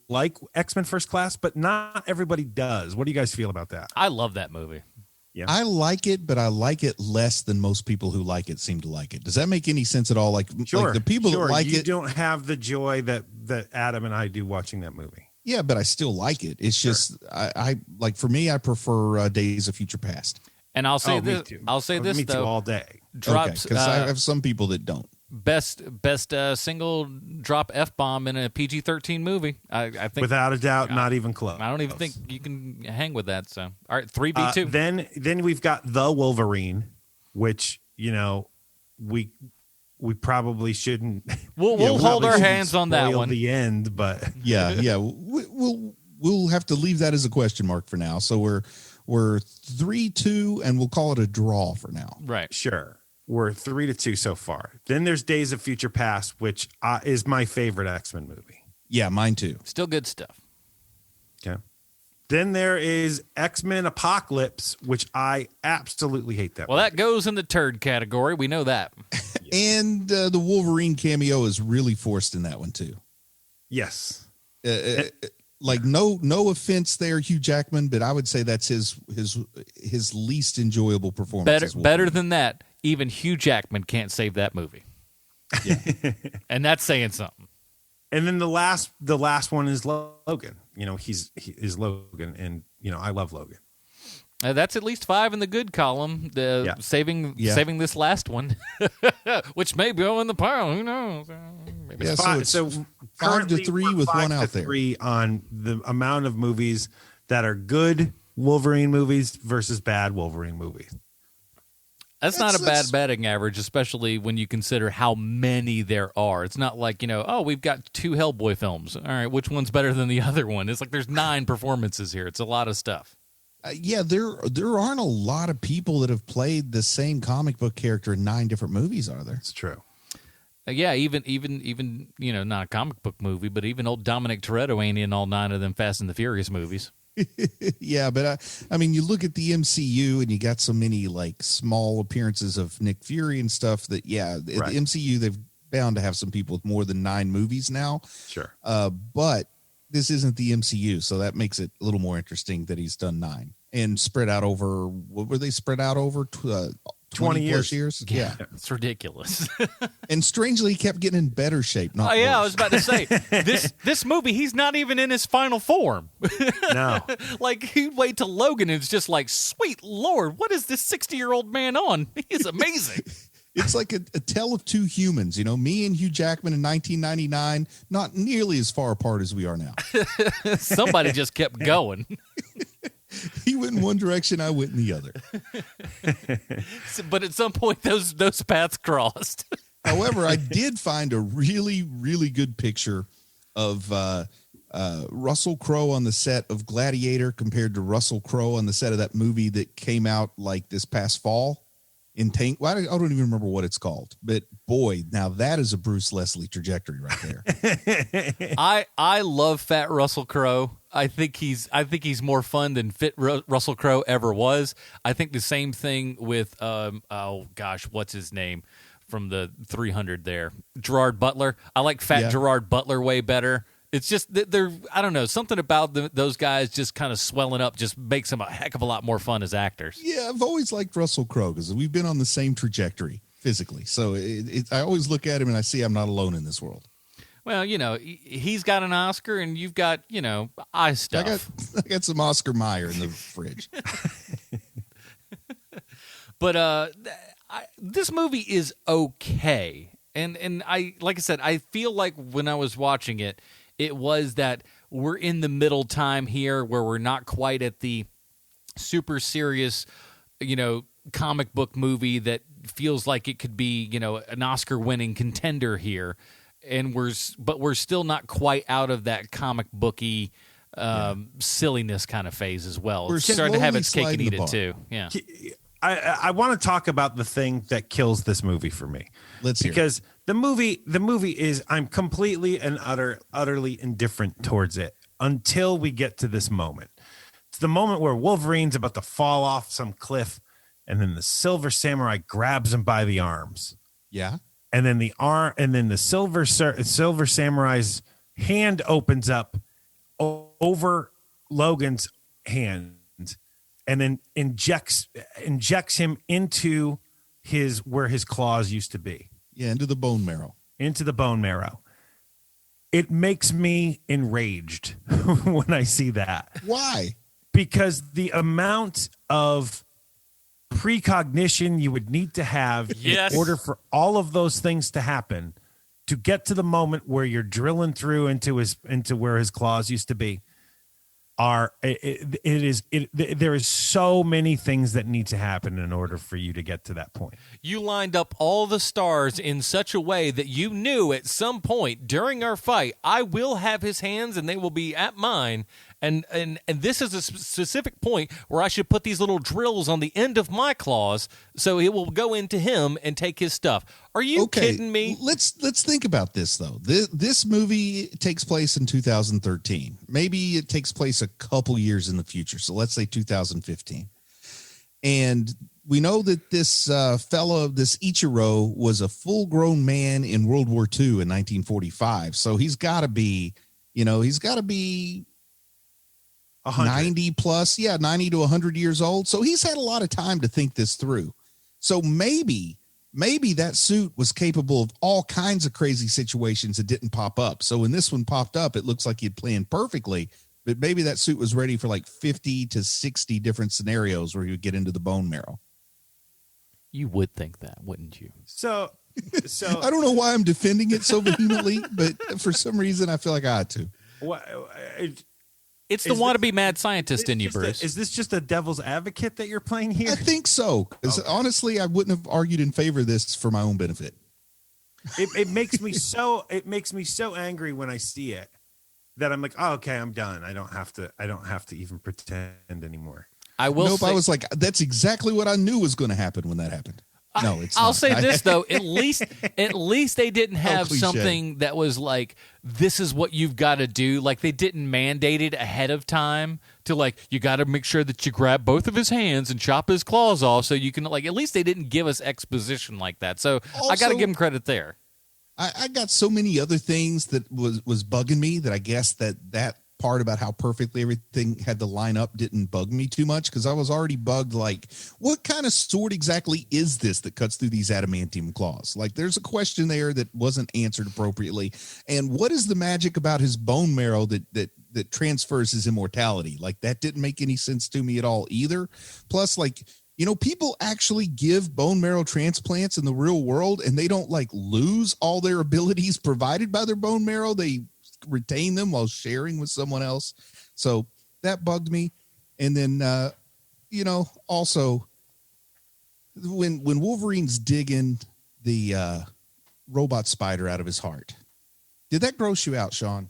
like X-Men First Class, but not everybody does. What do you guys feel about that? I love that movie. Yeah. I like it, but I like it less than most people who like it seem to like it. Does that make any sense at all? Like the people that like you it don't have the joy that Adam and I do watching that movie. Yeah, but I still like it. It's just I like, for me, I prefer Days of Future Past. And I'll say me this. too. I'll say this Me though. too, all day. Drops because I have some people that don't. best single drop F-bomb in a PG-13 movie. I think Without a doubt, not even close. I don't even think you can hang with that. So, all right, 3v2. Then we've got the Wolverine, which we probably shouldn't. We'll hold our hands on that spoil one. The end, but yeah, we'll have to leave that as a question mark for now. So we're 3-2, and we'll call it a draw for now. Right. Sure. We're 3-2 so far. Then there's Days of Future Past, which is my favorite X-Men movie. Yeah, mine too. Still good stuff. Okay. Then there is X-Men Apocalypse, which I absolutely hate that. Well, that goes in the turd category. We know that. And the Wolverine cameo is really forced in that one too. Yes. Like no offense there, Hugh Jackman, but I would say that's his least enjoyable performance. Better than that. Even Hugh Jackman can't save that movie. Yeah. And that's saying something. And then the last one is Logan. He is Logan, and I love Logan. That's at least 5 in the good column. Saving this last one, which may go in the pile. Who knows? Yeah, so 5 to 3 with one out there. 3 on the amount of movies that are good Wolverine movies versus bad Wolverine movies. That's not a bad batting average, especially when you consider how many there are. It's not like, we've got 2 Hellboy films. All right, which one's better than the other one? It's like there's 9 performances here. It's a lot of stuff. There aren't a lot of people that have played the same comic book character in 9 different movies, are there? It's true. Even not a comic book movie, but even old Dominic Toretto ain't in all 9 of them Fast and the Furious movies. Yeah, but I mean, you look at the MCU and you got so many like small appearances of Nick Fury and stuff that, right. The MCU, they've bound to have some people with more than 9 movies now. Sure. But this isn't the MCU, so that makes it a little more interesting that he's done 9 and spread out over, what were they spread out over? 20 years. Yeah. It's ridiculous. And strangely, he kept getting in better shape. I was about to say, this movie, he's not even in his final form. No. Like, he'd wait till Logan, and it's just like, sweet Lord, what is this 60-year-old man on? He's amazing. It's like a tale of 2 humans, me and Hugh Jackman in 1999, not nearly as far apart as we are now. Somebody just kept going. He went in one direction, I went in the other. But at some point, those paths crossed. However, I did find a really, really good picture of Russell Crowe on the set of Gladiator compared to Russell Crowe on the set of that movie that came out like this past fall in Tank. Well, I don't even remember what it's called, but boy, now that is a Bruce Leslie trajectory right there. I love fat Russell Crowe. I think he's more fun than fit Russell Crowe ever was. I think the same thing with what's his name from the 300 there, Gerard Butler. I like fat Gerard Butler way better. It's just they're I don't know, something about those guys just kind of swelling up just makes them a heck of a lot more fun as actors. Yeah, I've always liked Russell Crowe because we've been on the same trajectory physically. So I always look at him and I see I'm not alone in this world. Well, he's got an Oscar and you've got, eye stuff. I got some Oscar Mayer in the fridge. But this movie is okay. And I, like I said, I feel like when I was watching it, it was that we're in the middle time here where we're not quite at the super serious, comic book movie that feels like it could be, an Oscar-winning contender here. And we're still not quite out of that comic booky silliness kind of phase as well. We're It's starting to have its cake and sliding eat the it bar. too. Yeah. I want to talk about the thing that kills this movie for me. Let's hear it. Because the movie is, I'm completely and utterly indifferent towards it until we get to this moment. It's the moment where Wolverine's about to fall off some cliff, and then the Silver Samurai grabs him by the arms. Yeah. And then the Silver Samurai's hand opens up over Logan's hand, and then injects him into where his claws used to be. Yeah, into the bone marrow. Into the bone marrow. It makes me enraged when I see that. Why? Because the amount of precognition you would need to have Yes. in order for all of those things to happen, to get to the moment where you're drilling through into where his claws used to be, there is so many things that need to happen in order for you to get to that point. You lined up all the stars in such a way that you knew at some point during our fight, I will have his hands and they will be at mine. And this is a specific point where I should put these little drills on the end of my claws so it will go into him and take his stuff. Are you kidding me? Let's think about this though. This movie takes place in 2013. Maybe it takes place a couple years in the future. So let's say 2015. And we know that this fellow, this Ichiro, was a full-grown man in World War II in 1945. So he's got to be 100. 90 plus, 90 to 100 years old. So he's had a lot of time to think this through. So maybe that suit was capable of all kinds of crazy situations that didn't pop up. So when this one popped up, it looks like he'd planned perfectly, but maybe that suit was ready for like 50 to 60 different scenarios where he would get into the bone marrow. You would think that, wouldn't you? So I don't know why I'm defending it so vehemently, but for some reason I feel like I had to. It's the wannabe mad scientist in you, Bruce. Is this just a devil's advocate that you're playing here? I think so. Because honestly, I wouldn't have argued in favor of this for my own benefit. It makes me so angry when I see it that I'm like, oh, okay, I'm done. I don't have to even pretend anymore. I will. I was like, that's exactly what I knew was going to happen when that happened. No, it's I'll not. say this though, at least they didn't have cliche. something that was like, this is what you've got to do. Like they didn't mandate it ahead of time to like, you got to make sure that you grab both of his hands and chop his claws off so you can like, at least they didn't give us exposition like that. So Also, I got to give him credit there. I got so many other things that was bugging me that I guess that part about how perfectly everything had to line up didn't bug me too much, because I was already bugged like, what kind of sword exactly is this that cuts through these adamantium claws? Like there's a question there that wasn't answered appropriately. And what is the magic about his bone marrow that transfers his immortality? Like that didn't make any sense to me at all either. Plus, like, people actually give bone marrow transplants in the real world and they don't like lose all their abilities provided by their bone marrow. They retain them while sharing with someone else. So that bugged me. And then, also when Wolverine's digging the robot spider out of his heart, did that gross you out, Sean?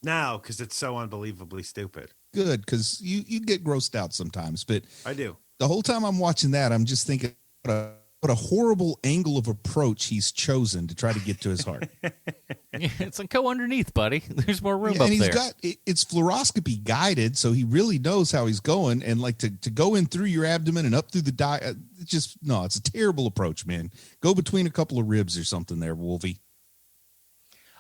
No, because it's so unbelievably stupid. Good, because you get grossed out sometimes, but I do. The whole time I'm watching that, I'm just thinking what a horrible angle of approach he's chosen to try to get to his heart. It's like, go underneath, buddy. There's more room up and there. It's fluoroscopy guided, so he really knows how he's going. And like to go in through your abdomen and up through the it's a terrible approach, man. Go between a couple of ribs or something there, Wolvie.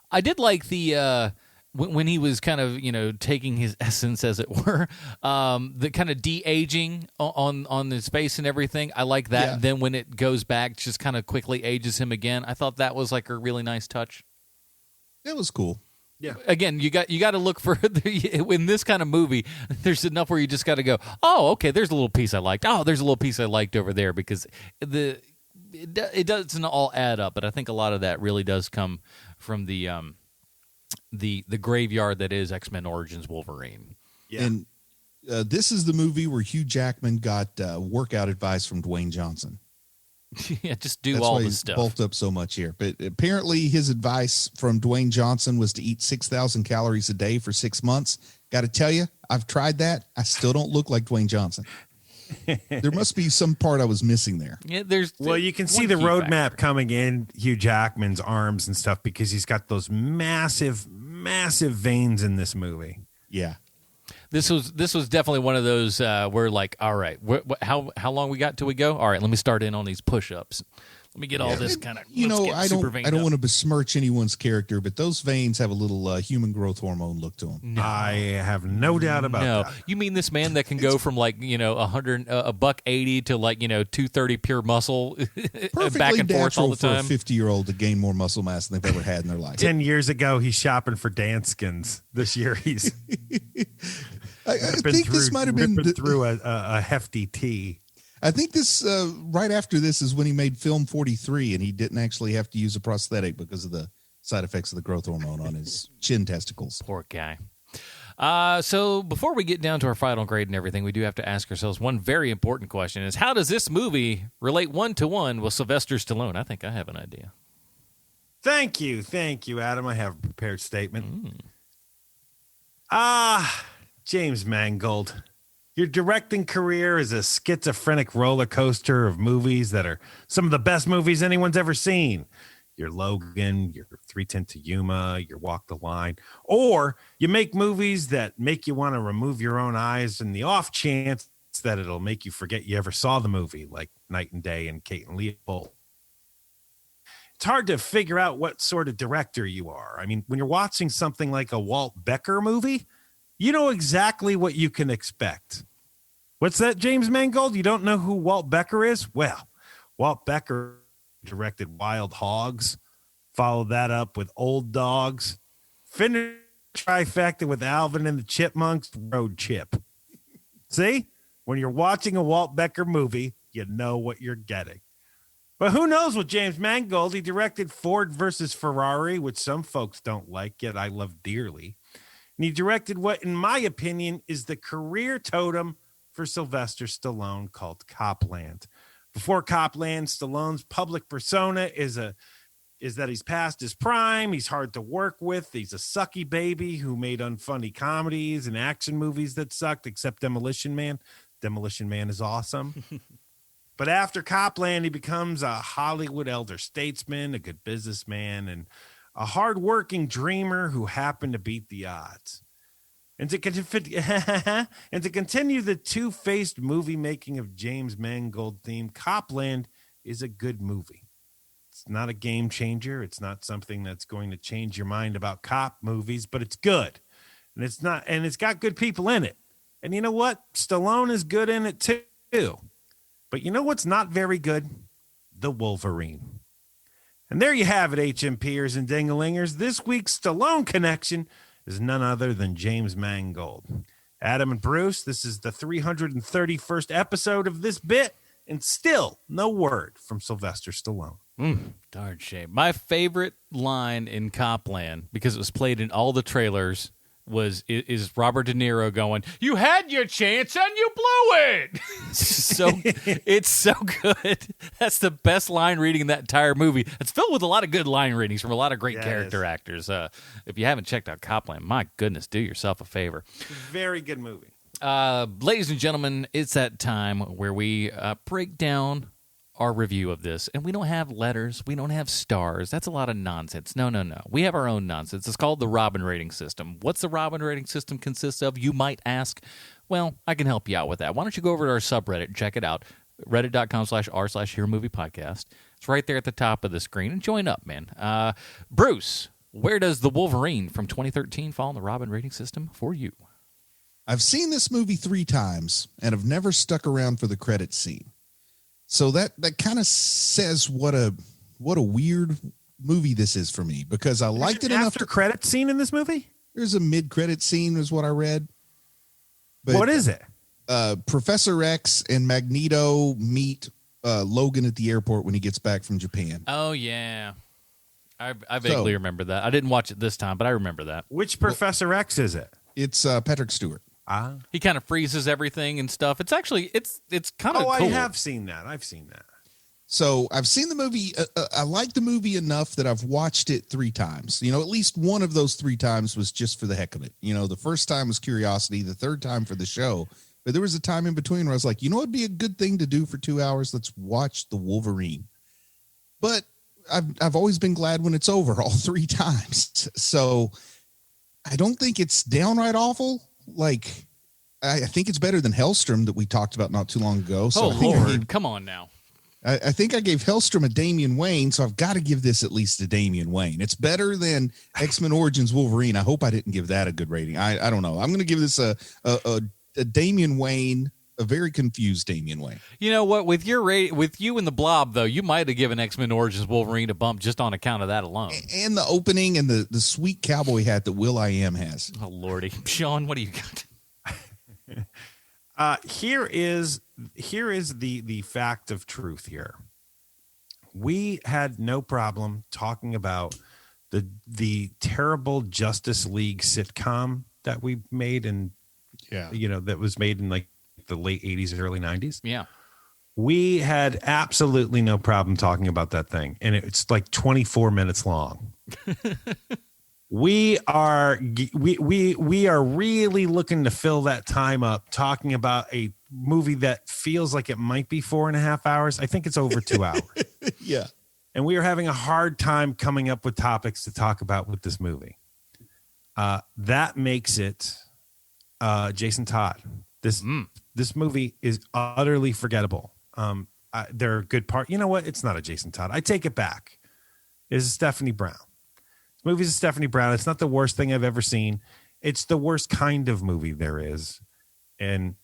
I did like the when he was kind of taking his essence, as it were, the kind of de-aging on his face and everything. I like that. Yeah. Then when it goes back, just kind of quickly ages him again. I thought that was like a really nice touch. That was cool. Yeah. Again, you got to look for in this kind of movie. There's enough where you just got to go, oh, okay, there's a little piece I liked. Oh, there's a little piece I liked over there, because it doesn't all add up. But I think a lot of that really does come from the graveyard that is X-Men Origins Wolverine. Yeah. And this is the movie where Hugh Jackman got workout advice from Dwayne Johnson. Yeah, just do That's all why the he's stuff. bulked up so much here. But apparently his advice from Dwayne Johnson was to eat 6,000 calories a day for 6 months. Got to tell you, I've tried that. I still don't look like Dwayne Johnson. There must be some part I was missing there. Yeah, well, you can see the roadmap coming in Hugh Jackman's arms and stuff because he's got those massive veins in this movie. Yeah. This was definitely one of those where like, all right, how long we got till we go? All right, let me start in on these push-ups. Let me get all this kind of, I don't want to besmirch anyone's character, but those veins have a little human growth hormone look to them. No. I have no doubt about that. You mean this man that can go from like, $180 to like, 230 pure muscle back and forth all the time? For a 50-year-old to gain more muscle mass than they've ever had in their life. 10 years ago, he's shopping for Danskins. This year, he's I think this might have been through a hefty tea. I think this right after this is when he made Film 43, and he didn't actually have to use a prosthetic because of the side effects of the growth hormone on his chin testicles. Poor guy. So before we get down to our final grade and everything, we do have to ask ourselves one very important question: is how does this movie relate 1-to-1 with Sylvester Stallone? I think I have an idea. Thank you, Adam. I have a prepared statement. James Mangold. Your directing career is a schizophrenic roller coaster of movies that are some of the best movies anyone's ever seen. Your Logan, your 3:10 to Yuma, your Walk the Line. Or you make movies that make you want to remove your own eyes in the off chance that it'll make you forget you ever saw the movie, like Night and Day and Kate and Leopold. It's hard to figure out what sort of director you are. I mean, when you're watching something like a Walt Becker movie, you know exactly what you can expect. What's that, James Mangold? You don't know who Walt Becker is? Well, Walt Becker directed Wild Hogs, followed that up with Old Dogs, finished trifecta with Alvin and the Chipmunks, Road Chip. See? When you're watching a Walt Becker movie, you know what you're getting. But who knows with James Mangold? He directed Ford versus Ferrari, which some folks don't like, yet I love dearly. And he directed what, in my opinion, is the career totem for Sylvester Stallone, called Copland. Before Copland, Stallone's public persona is that he's past his prime, he's hard to work with, he's a sucky baby who made unfunny comedies and action movies that sucked, except Demolition Man. Demolition Man is awesome. But after Copland, he becomes a Hollywood elder statesman, a good businessman, and a hardworking dreamer who happened to beat the odds. And to continue the two-faced movie making of James Mangold theme, Copland is a good movie. It's not a game changer. It's not something that's going to change your mind about cop movies, but it's good. And it's got good people in it. And you know what? Stallone is good in it too. But you know what's not very good? The Wolverine. And there you have it, HMPers and Dingalingers. This week's Stallone connection is none other than James Mangold. Adam and Bruce, this is the 331st episode of this bit, and still no word from Sylvester Stallone. Darn shame. My favorite line in Copland, because it was played in all the trailers, is Robert De Niro going, "You had your chance and you blew it." It's so good. That's the best line reading in that entire movie. It's filled with a lot of good line readings from a lot of great character actors. If you haven't checked out Copland, my goodness, do yourself a favor. Very good movie. Ladies and gentlemen, it's that time where we break down our review of this, and we don't have letters, we don't have stars. That's a lot of nonsense. No. We have our own nonsense. It's called the Robin rating system. What's the Robin rating system consist of, you might ask? Well, I can help you out with that. Why don't you go over to our subreddit and check it out, reddit.com/r/HeroMoviePodcast. It's right there at the top of the screen, and join up, man. Bruce, where does the Wolverine from 2013 fall in the Robin rating system for you? I've seen this movie 3 times, and I've never stuck around for the credits scene. So that kind of says what a weird movie this is for me, because I liked it enough. After credit scene in this movie? There's a mid-credit scene, is what I read. But, what is it? Professor X and Magneto meet Logan at the airport when he gets back from Japan. Oh yeah, I vaguely remember that. I didn't watch it this time, but I remember that. Which Professor X is it? It's Patrick Stewart. He kind of freezes everything and stuff. It's actually it's kind of cool. I have seen that. I've seen that. So I've seen the movie. I like the movie enough that I've watched it 3 times. At least one of those 3 times was just for the heck of it. The first time was curiosity. The third time for the show. But there was a time in between where I was like, you know, it'd be a good thing to do for 2 hours. Let's watch the Wolverine. But I've always been glad when it's over all 3 times. So I don't think it's downright awful. Like, I think it's better than Hellstrom that we talked about not too long ago. So Lord, come on now. I think I gave Hellstrom a Damian Wayne, so I've got to give this at least a Damian Wayne. It's better than X-Men Origins Wolverine. I hope I didn't give that a good rating. I don't know. I'm going to give this a Damian Wayne, a very confused Damian Wayne. You know what? With your with you and the Blob, though, you might have given X-Men Origins Wolverine a bump just on account of that alone. And the opening and the sweet cowboy hat that Will.i.am has. Oh, Lordy. Sean, what do you got? Here is the fact of truth here. We had no problem talking about the terrible Justice League sitcom that we made that was made in like the late 80s and early 90s. Yeah. We had absolutely no problem talking about that thing, and it's like 24 minutes long. We are really looking to fill that time up talking about a movie that feels like it might be 4.5 hours. I think it's over 2 hours. Yeah. And we are having a hard time coming up with topics to talk about with this movie. That makes it Jason Todd. This movie is utterly forgettable. There are good parts. You know what? It's not a Jason Todd. I take it back. It's a Stephanie Brown. Movies of Stephanie Brown. It's not the worst thing I've ever seen. It's the worst kind of movie there is. And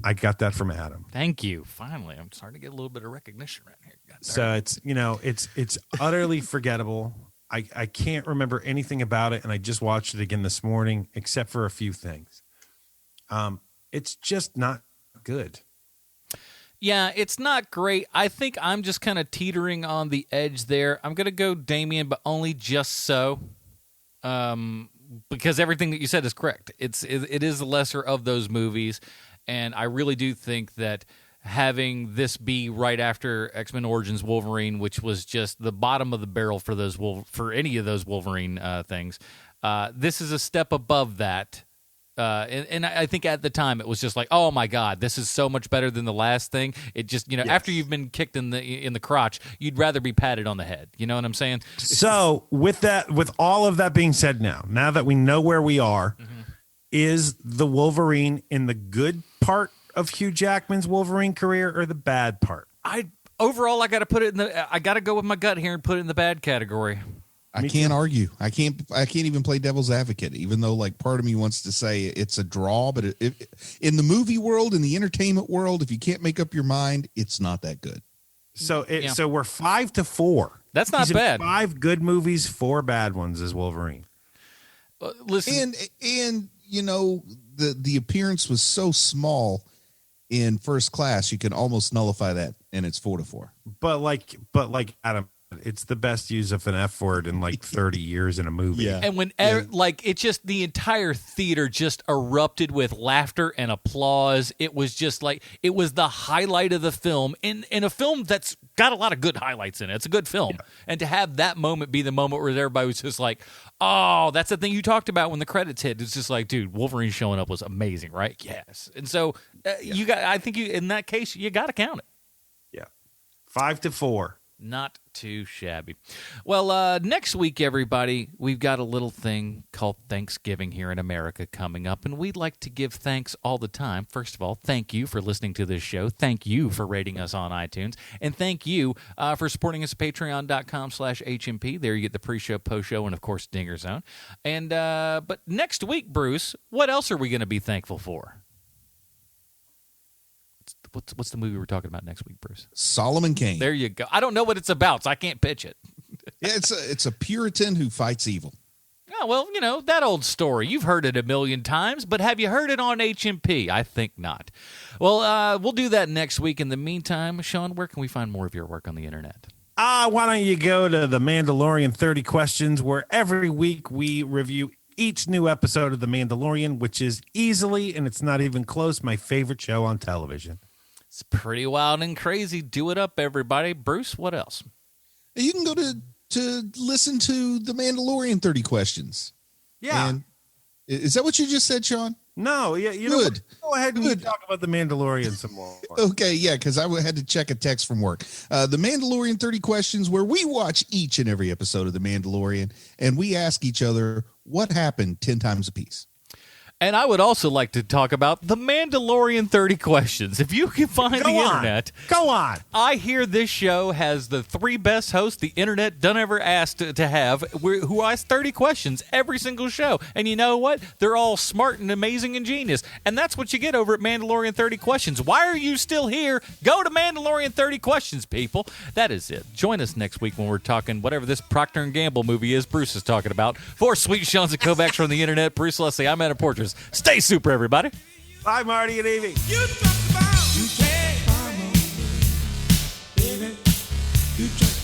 I got that from Adam. Thank you. Finally, I'm starting to get a little bit of recognition right here. So it's utterly forgettable. I can't remember anything about it, and I just watched it again this morning, except for a few things. It's just not good. Yeah, it's not great. I think I'm just kind of teetering on the edge there. I'm going to go Damien, but only just so, because everything that you said is correct. It is the lesser of those movies, and I really do think that having this be right after X-Men Origins Wolverine, which was just the bottom of the barrel for any of those Wolverine things, this is a step above that. And I think at the time it was just like, oh my God, this is so much better than the last thing. It just, yes. After you've been kicked in the crotch, you'd rather be patted on the head. You know what I'm saying? So with all of that being said, now that we know where we are, is the Wolverine in the good part of Hugh Jackman's Wolverine career or the bad part? Overall, I got to go with my gut here and put it in the bad category. I can't argue. I can't even play devil's advocate, even though like part of me wants to say it's a draw. But in the movie world, in the entertainment world, if you can't make up your mind, it's not that good. So so we're 5-4. That's not bad. 5 good movies, 4 bad ones is Wolverine. Listen, and you know the appearance was so small in First Class, you can almost nullify that, and it's 4-4. But like Adam. It's the best use of an F word in like 30 years in a movie. Yeah. And it just, the entire theater just erupted with laughter and applause. It was just like, it was the highlight of the film in a film that's got a lot of good highlights in it. It's a good film. Yeah. And to have that moment be the moment where everybody was just like, oh, that's the thing you talked about when the credits hit. It's just like, dude, Wolverine showing up was amazing, right? Yes. And so I think in that case, you got to count it. Yeah. 5-4. Not too shabby. Well, next week, everybody, we've got a little thing called Thanksgiving here in America coming up, and we'd like to give thanks all the time. First of all, thank you for listening to this show. Thank you for rating us on iTunes, and thank you for supporting us at patreon.com/HMP. There you get the pre-show, post-show, and, of course, Dinger Zone. And but next week, Bruce, what else are we going to be thankful for? What's the movie we're talking about next week, Bruce? Solomon Kane. There you go. I don't know what it's about, so I can't pitch it. Yeah, it's a Puritan who fights evil. Oh, well, that old story. You've heard it a million times, but have you heard it on HMP? I think not. Well, we'll do that next week. In the meantime, Sean, where can we find more of your work on the internet? Why don't you go to The Mandalorian 30 Questions, where every week we review each new episode of The Mandalorian, which is easily, and it's not even close, my favorite show on television. It's pretty wild and crazy. Do it up, everybody. Bruce, what else? You can go to listen to The Mandalorian 30 Questions. Yeah. And is that what you just said, Sean? No, yeah, you know what? Good. Go ahead and Good. talk about the Mandalorian some more. Okay, yeah, because I had to check a text from work. The Mandalorian 30 Questions, where we watch each and every episode of The Mandalorian, and we ask each other what happened 10 times apiece. And I would also like to talk about the Mandalorian 30 Questions. If you can find the internet. Go on. I hear this show has the 3 best hosts the internet done ever asked to have, who ask 30 questions every single show. And you know what? They're all smart and amazing and genius. And that's what you get over at Mandalorian 30 Questions. Why are you still here? Go to Mandalorian 30 Questions, people. That is it. Join us next week when we're talking whatever this Procter & Gamble movie is Bruce is talking about. For Sweet Sean's and Kovacs from the internet, Bruce Leslie, I'm Adam Porters. Stay super, everybody. Bye, Marty and Evie. You talk about you can't, baby. You just